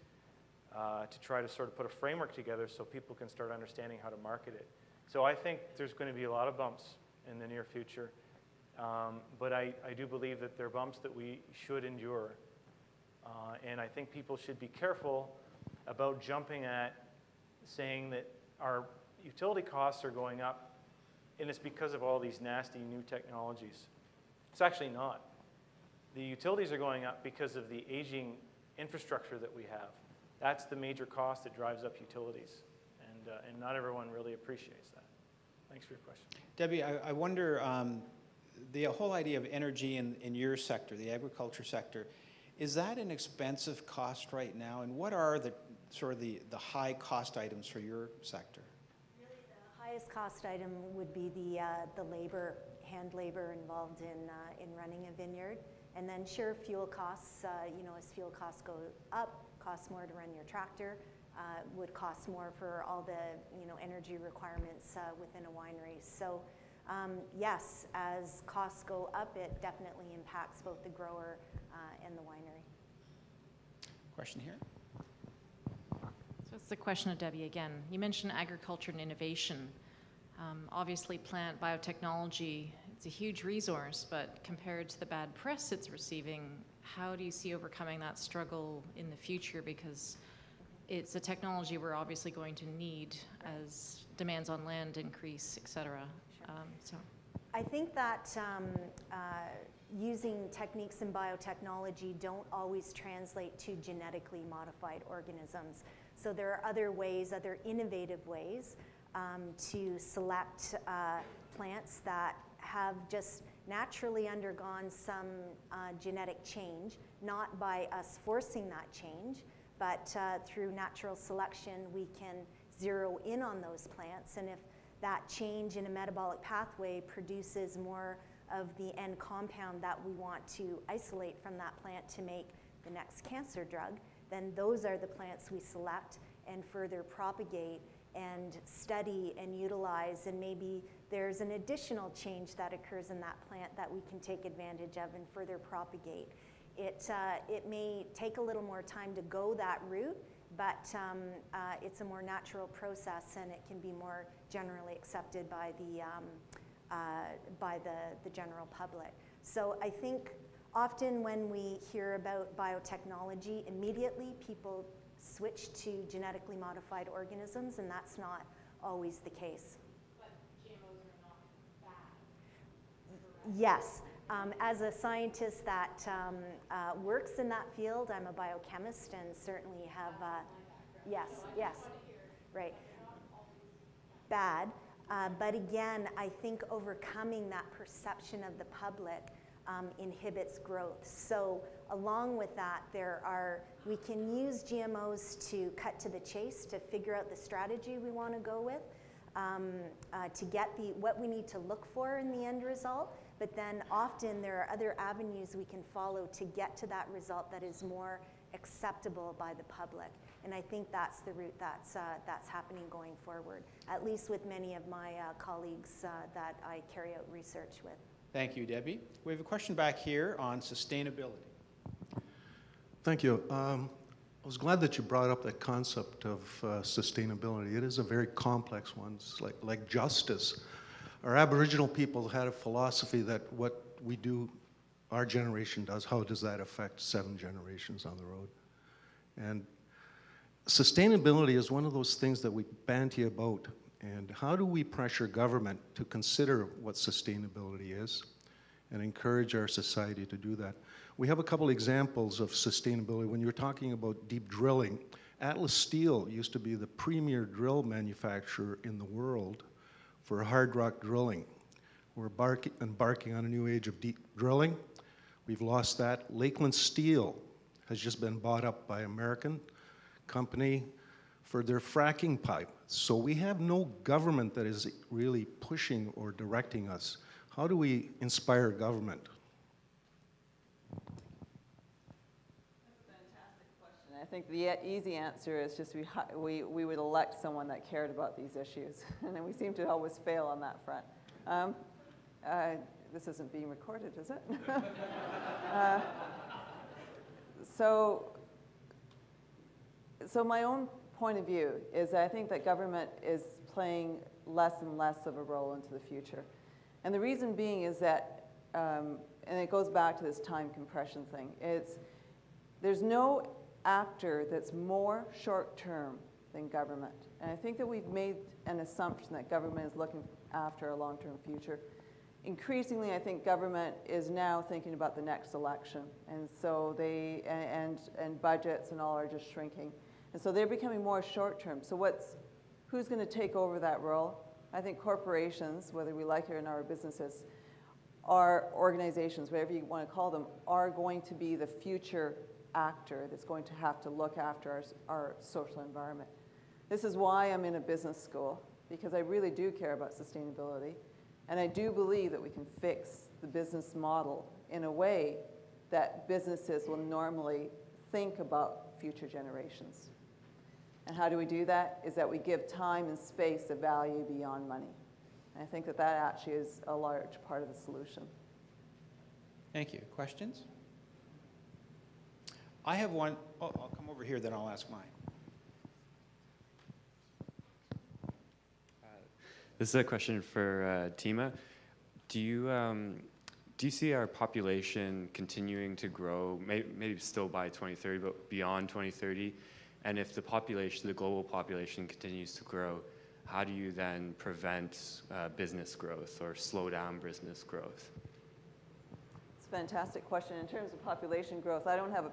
to try to sort of put a framework together so people can start understanding how to market it. So I think there's going to be a lot of bumps in the near future. But I do believe that there are bumps that we should endure. And I think people should be careful about jumping at saying that our utility costs are going up and it's because of all these nasty new technologies. It's actually not. The utilities are going up because of the aging infrastructure that we have. That's the major cost that drives up utilities. And not everyone really appreciates that. Thanks for your question. Debbie, I wonder, the whole idea of energy in your sector, the agriculture sector, is that an expensive cost right now? And what are the sort of the high cost items for your sector? Really, the highest cost item would be the labor, hand labor involved in running a vineyard. And then sure, fuel costs, as fuel costs go up, costs more to run your tractor, would cost more for all the energy requirements within a winery. So yes, as costs go up, it definitely impacts both the grower and the winery. Question here. So it's the question of Debbie again. You mentioned agriculture and innovation. Obviously, plant biotechnology, it's a huge resource, but compared to the bad press it's receiving, how do you see overcoming that struggle in the future? Because it's a technology we're obviously going to need as demands on land increase, et cetera. So. I think that using techniques in biotechnology don't always translate to genetically modified organisms. So there are other ways, other innovative ways to select plants that have just naturally undergone some genetic change, not by us forcing that change, but through natural selection we can zero in on those plants, and if that change in a metabolic pathway produces more of the end compound that we want to isolate from that plant to make the next cancer drug, then those are the plants we select and further propagate and study and utilize, and maybe there's an additional change that occurs in that plant that we can take advantage of and further propagate. It may take a little more time to go that route, but it's a more natural process and it can be more generally accepted by the general public. So I think often when we hear about biotechnology, immediately people switch to genetically modified organisms, and that's not always the case. But GMOs are not bad. Yes. As a scientist that works in that field, I'm a biochemist and certainly have, yes, right, bad. But again, I think overcoming that perception of the public inhibits growth. So along with that, we can use GMOs to cut to the chase, to figure out the strategy we want to go with, to get what we need to look for in the end result. But then often there are other avenues we can follow to get to that result that is more acceptable by the public. And I think that's the route that's happening going forward, at least with many of my colleagues that I carry out research with. Thank you, Debbie. We have a question back here on sustainability. Thank you. I was glad that you brought up that concept of sustainability. It is a very complex one. It's like justice. Our Aboriginal people had a philosophy that what we do, our generation does, how does that affect 7 generations on the road? And sustainability is one of those things that we banty about. And how do we pressure government to consider what sustainability is and encourage our society to do that? We have a couple examples of sustainability. When you're talking about deep drilling, Atlas Steel used to be the premier drill manufacturer in the world for hard rock drilling. We're embarking on a new age of deep drilling. We've lost that. Lakeland Steel has just been bought up by an American company for their fracking pipe. So we have no government that is really pushing or directing us. How do we inspire government? That's a fantastic question. I think the easy answer is just we would elect someone that cared about these issues. And then we seem to always fail on that front. This isn't being recorded, is it? So my own point of view is I think that government is playing less and less of a role into the future. And the reason being is that, and it goes back to this time compression thing, there's no actor that's more short-term than government. And I think that we've made an assumption that government is looking after a long-term future. Increasingly, I think government is now thinking about the next election. And so and budgets and all are just shrinking. And so they're becoming more short-term. So who's going to take over that role? I think corporations, whether we like it or not, or businesses, our organizations, whatever you want to call them, are going to be the future actor that's going to have to look after our social environment. This is why I'm in a business school, because I really do care about sustainability. And I do believe that we can fix the business model in a way that businesses will normally think about future generations. And how do we do that? Is that we give time and space a value beyond money. And I think that that actually is a large part of the solution. Thank you. Questions? I have one. Oh, I'll come over here, then I'll ask mine. This is a question for Tima. Do you see our population continuing to grow, maybe still by 2030, but beyond 2030? And if the population, the global population continues to grow, how do you then prevent business growth or slow down business growth? It's a fantastic question. In terms of population growth, I don't have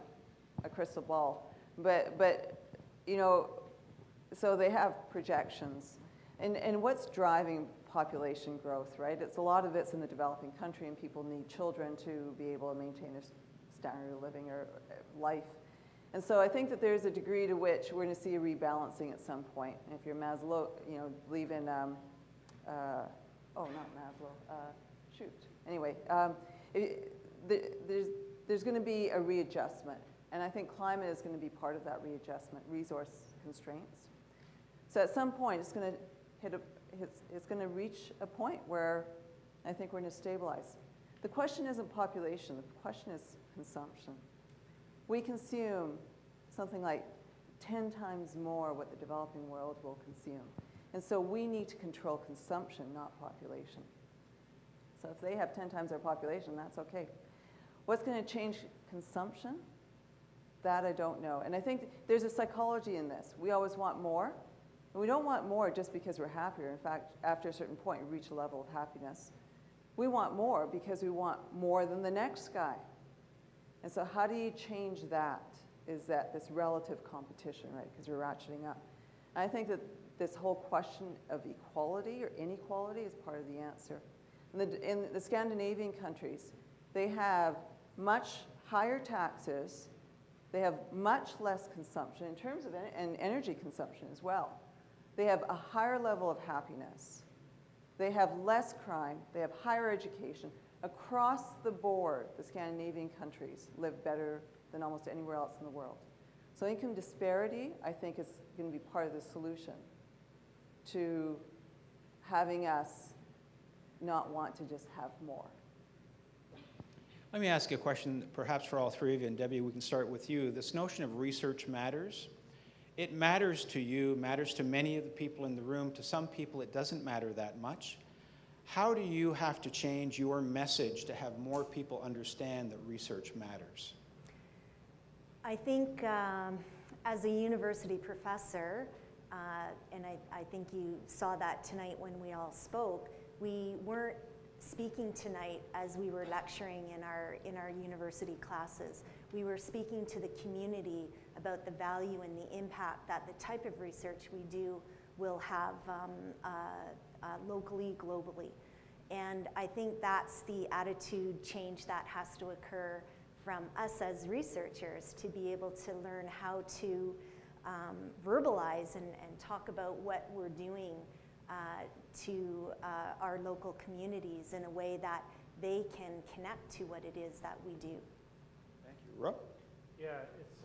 a crystal ball, but you know, so they have projections. And what's driving population growth, right? It's a lot of it's in the developing country, and people need children to be able to maintain their standard of living or life. And so I think that there's a degree to which we're going to see a rebalancing at some point. And if you're Maslow, you know, believe in, not Maslow, Anyway, there's going to be a readjustment. And I think climate is going to be part of that readjustment, resource constraints. So at some point, it's going to it's going to reach a point where I think we're going to stabilize. The question isn't population, the question is consumption. We consume something like 10 times more what the developing world will consume. And so we need to control consumption, not population. So if they have 10 times our population, that's okay. What's going to change consumption? That I don't know. And I think there's a psychology in this. We always want more. And we don't want more just because we're happier. In fact, after a certain point, we reach a level of happiness. We want more because we want more than the next guy. And so how do you change that? Is that this relative competition, right? Because we're ratcheting up. And I think that this whole question of equality or inequality is part of the answer. In the Scandinavian countries, they have much higher taxes. They have much less consumption in terms of and energy consumption as well. They have a higher level of happiness. They have less crime. They have higher education. Across the board, the Scandinavian countries live better than almost anywhere else in the world. So income disparity, I think, is going to be part of the solution to having us not want to just have more. Let me ask you a question, perhaps for all three of you, and Debbie, we can start with you. This notion of research matters. It matters to you, matters to many of the people in the room. To some people, it doesn't matter that much. How do you have to change your message to have more people understand that research matters? I think as a university professor, and I think you saw that tonight when we all spoke, we weren't speaking tonight as we were lecturing in our university classes. We were speaking to the community about the value and the impact that the type of research we do will have locally, globally. And I think that's the attitude change that has to occur from us as researchers to be able to learn how to verbalize and talk about what we're doing to our local communities in a way that they can connect to what it is that we do. Thank you. Rob? Yeah, it's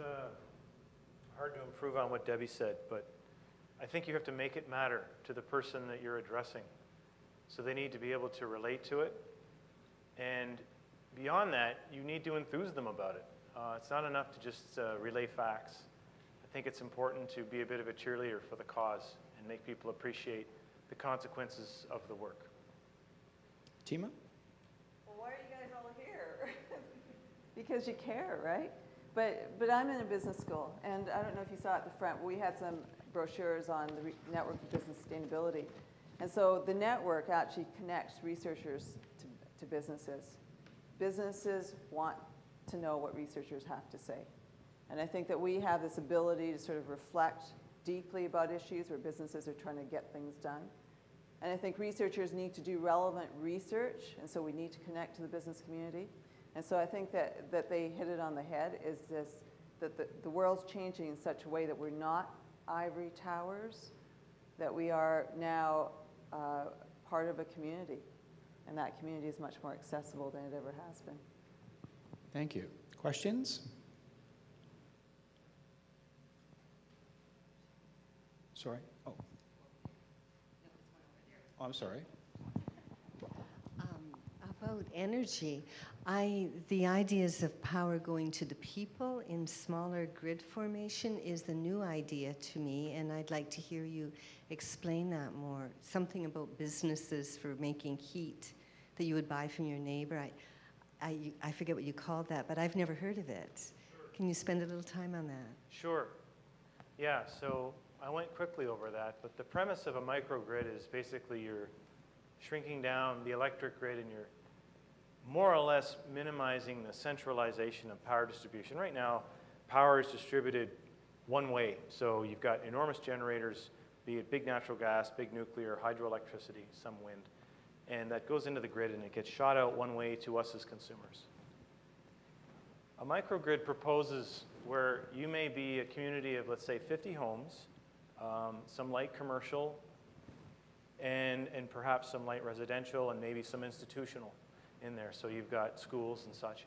hard to improve on what Debbie said, but I think you have to make it matter to the person that you're addressing. So they need to be able to relate to it. And beyond that, you need to enthuse them about it. It's not enough to just relay facts. I think it's important to be a bit of a cheerleader for the cause and make people appreciate the consequences of the work. Tima? Well, why are you guys all here? Because you care, right? But I'm in a business school, and I don't know if you saw at the front, but we had some brochures on the Network for Business Sustainability. And so the network actually connects researchers to businesses. Businesses want to know what researchers have to say. And I think that we have this ability to sort of reflect deeply about issues where businesses are trying to get things done. And I think researchers need to do relevant research, and so we need to connect to the business community. And so I think that they hit it on the head, is this, that the world's changing in such a way that we're not ivory towers, that we are now part of a community. And that community is much more accessible than it ever has been. Thank you. Questions? Sorry. Oh. Oh, I'm sorry. About energy, the ideas of power going to the people in smaller grid formation is the new idea to me, and I'd like to hear you explain that more. Something about businesses for making heat that you would buy from your neighbor. I forget what you called that, but I've never heard of it. Sure. Can you spend a little time on that? Sure. Yeah, so I went quickly over that, but the premise of a microgrid is basically you're shrinking down the electric grid and you're more or less minimizing the centralization of power distribution. Right now, power is distributed one way. So you've got enormous generators, be it big natural gas, big nuclear, hydroelectricity, some wind, and that goes into the grid and it gets shot out one way to us as consumers. A microgrid proposes where you may be a community of, let's say, 50 homes, some light commercial, and perhaps some light residential, and maybe some institutional in there. So you've got schools and such.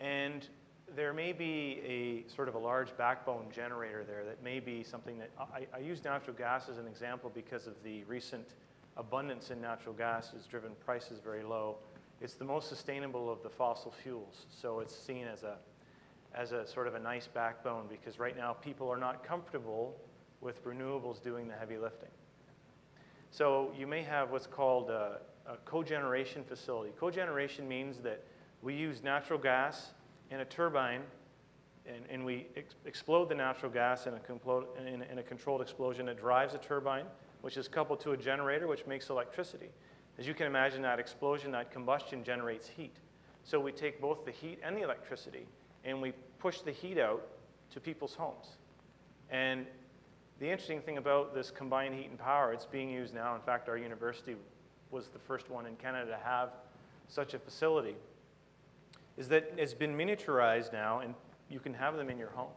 And there may be a sort of a large backbone generator there that may be something that, I use natural gas as an example because of the recent abundance in natural gas has driven prices very low. It's the most sustainable of the fossil fuels. So it's seen as a sort of a nice backbone because right now people are not comfortable with renewables doing the heavy lifting. So you may have what's called a cogeneration facility. Cogeneration means that we use natural gas in a turbine and we explode the natural gas in a controlled explosion that drives a turbine, which is coupled to a generator, which makes electricity. As you can imagine, that explosion, that combustion generates heat. So we take both the heat and the electricity and we push the heat out to people's homes. And the interesting thing about this combined heat and power, it's being used now. In fact, our university was the first one in Canada to have such a facility, is that it's been miniaturized now and you can have them in your home.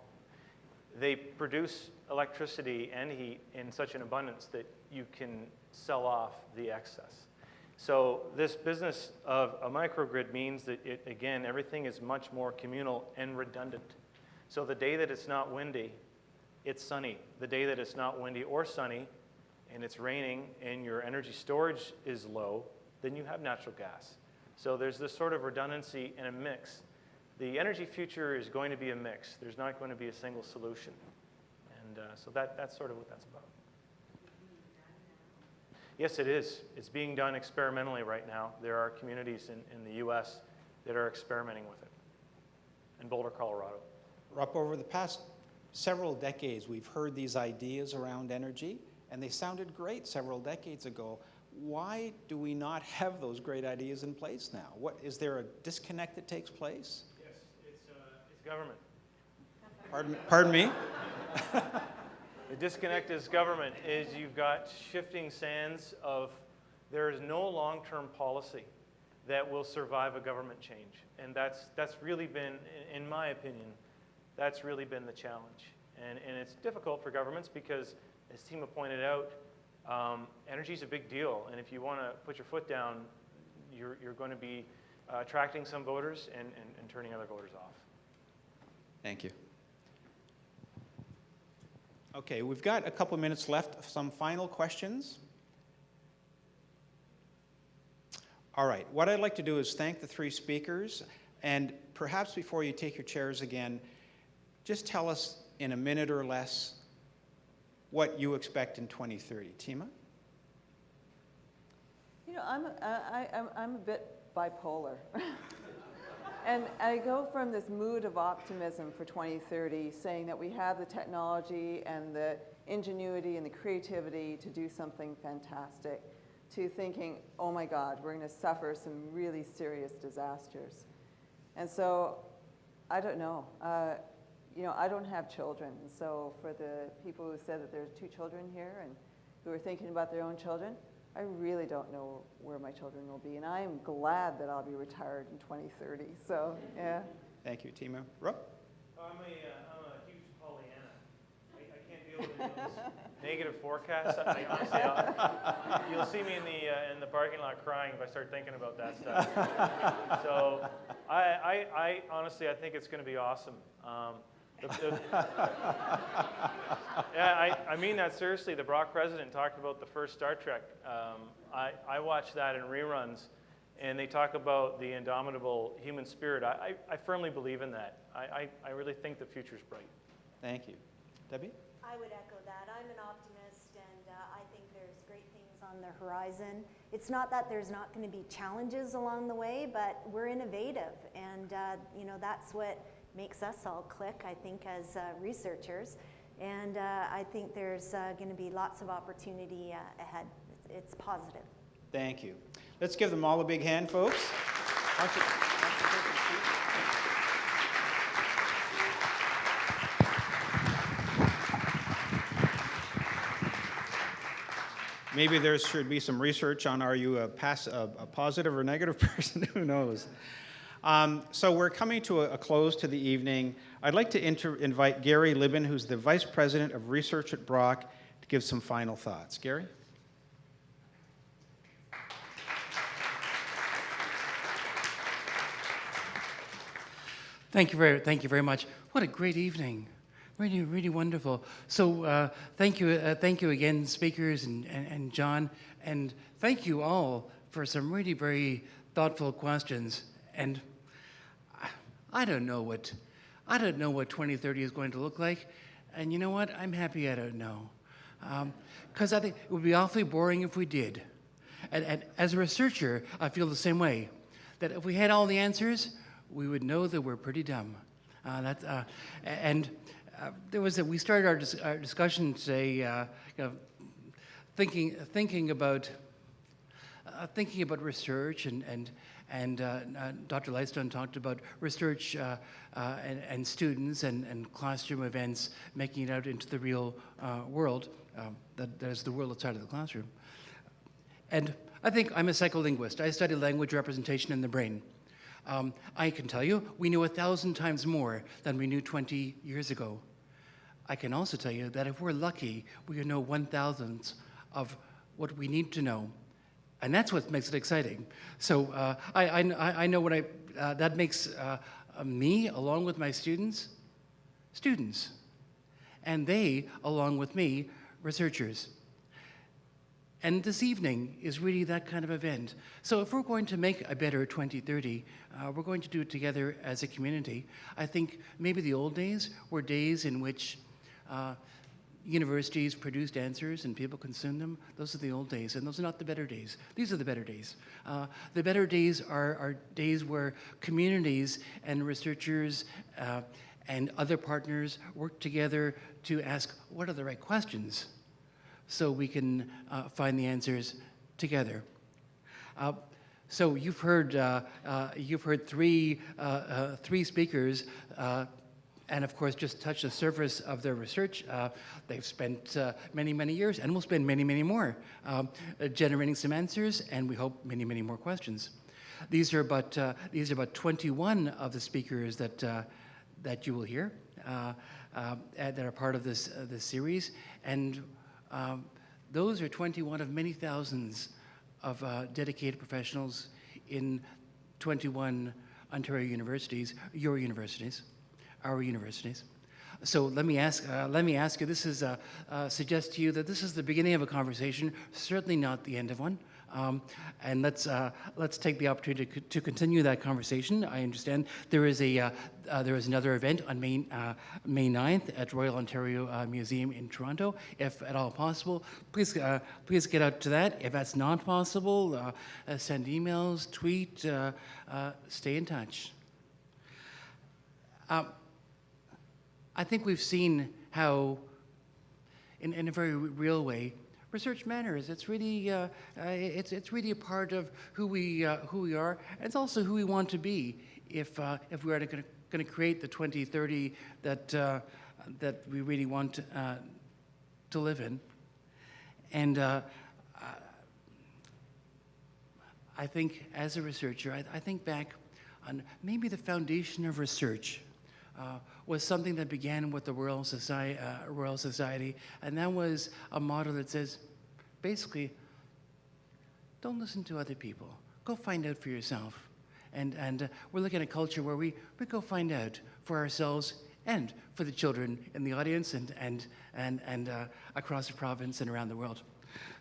They produce electricity and heat in such an abundance that you can sell off the excess. So this business of a microgrid means that, again, everything is much more communal and redundant. So the day that it's not windy, it's sunny. The day that it's not windy or sunny and it's raining and your energy storage is low, then you have natural gas. So there's this sort of redundancy and a mix. The energy future is going to be a mix. There's not going to be a single solution. And so that's sort of what that's about. Yes, it is. It's being done experimentally right now. There are communities in the US that are experimenting with it in Boulder, Colorado. Rupp, over the past several decades, we've heard these ideas around energy, and they sounded great several decades ago. Why do we not have those great ideas in place now? Is there a disconnect that takes place? Yes, it's government. Pardon me? The disconnect is government, is you've got shifting sands of there is no long-term policy that will survive a government change. And that's really been, in my opinion, that's really been the challenge. And it's difficult for governments because, as Tima pointed out, energy is a big deal. And if you want to put your foot down, you're going to be attracting some voters and turning other voters off. Thank you. Okay, we've got a couple minutes left. Some final questions. All right, what I'd like to do is thank the three speakers, and perhaps before you take your chairs again, just tell us in a minute or less what you expect in 2030. Tima? You know, I'm a bit bipolar. And I go from this mood of optimism for 2030, saying that we have the technology and the ingenuity and the creativity to do something fantastic, to thinking, oh my God, we're going to suffer some really serious disasters. And so, I don't know. You know, I don't have children. And so for the people who said that there's 2 children here and who are thinking about their own children, I really don't know where my children will be. And I am glad that I'll be retired in 2030. So, yeah. Thank you, Tima. Rupp? I'm a huge Pollyanna. I can't deal with those negative forecasts. Honestly, you'll see me in the parking lot crying if I start thinking about that stuff. So I honestly, I think it's going to be awesome. Yeah, I mean that seriously. The Brock president talked about the first Star Trek. I watched that in reruns, And they talk about the indomitable human spirit. I firmly believe in that. I really think the future's bright. Thank you. Debbie? I would echo that. I'm an optimist, and I think there's great things on the horizon. It's not that there's not going to be challenges along the way, but we're innovative, and that's what makes us all click, I think, as researchers. And I think there's going to be lots of opportunity ahead. It's positive. Thank you. Let's give them all a big hand, folks. Maybe there should be some research on are you a positive or negative person? Who knows? So we're coming to a close to the evening. I'd like to invite Gary Libin, who's the Vice President of Research at Brock, to give some final thoughts. Gary? Thank you very much. What a great evening. Really, really wonderful. So thank you again, speakers and John, and thank you all for some really very thoughtful questions. And I don't know what 2030 is going to look like. And you know what? I'm happy I don't know, because I think it would be awfully boring if we did. And as a researcher, I feel the same way. That if we had all the answers, we would know that we're pretty dumb. We started our discussion today, thinking about research, and Dr. Lightstone talked about research and students and classroom events making it out into the real world, that is the world outside of the classroom. And I think I'm a psycholinguist. I study language representation in the brain. I can tell you, we knew 1,000 times more than we knew 20 years ago. I can also tell you that if we're lucky, we can know 1,000th of what we need to know. And that's what makes it exciting. So I know that makes me, along with my students, and they, along with me, researchers. And this evening is really that kind of event. So if we're going to make a better 2030, we're going to do it together as a community. I think maybe the old days were days in which universities produced answers and people consumed them. Those are the old days, and those are not the better days. These are the better days. The better days are days where communities and researchers and other partners work together to ask what are the right questions, so we can find the answers together. So you've heard three speakers, and of course just touched the surface of their research. They've spent many, many years, and will spend many, many more, generating some answers, and we hope many, many more questions. These are about 21 of the speakers that you will hear that are part of this series, and those are 21 of many thousands of dedicated professionals in 21 Ontario universities, your universities, our universities. So let me ask you. This is suggest to you that this is the beginning of a conversation, certainly not the end of one. And let's take the opportunity to continue that conversation. I understand there is another event on May 9th at Royal Ontario Museum in Toronto. If at all possible, please get out to that. If that's not possible, send emails, tweet, stay in touch. I think we've seen how, in a very real way, research matters. It's really it's really a part of who we are, and it's also who we want to be if we are going to create the 2030 that we really want to live in. And I think, as a researcher, I think back on maybe the foundation of research. Was something that began with the Royal Society, and that was a motto that says, basically, don't listen to other people. Go find out for yourself. And we're looking at a culture where we go find out for ourselves and for the children in the audience and across the province and around the world.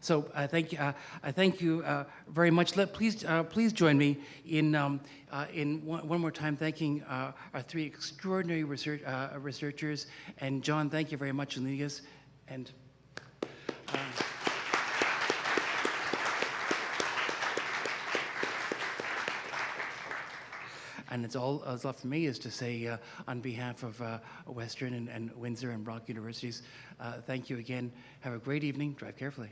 So I thank you very much. Please join me in one more time thanking our three extraordinary researchers. And John, thank you very much in leading us. And and it's all that's left for me is to say, on behalf of Western and Windsor and Brock Universities, thank you again. Have a great evening. Drive carefully.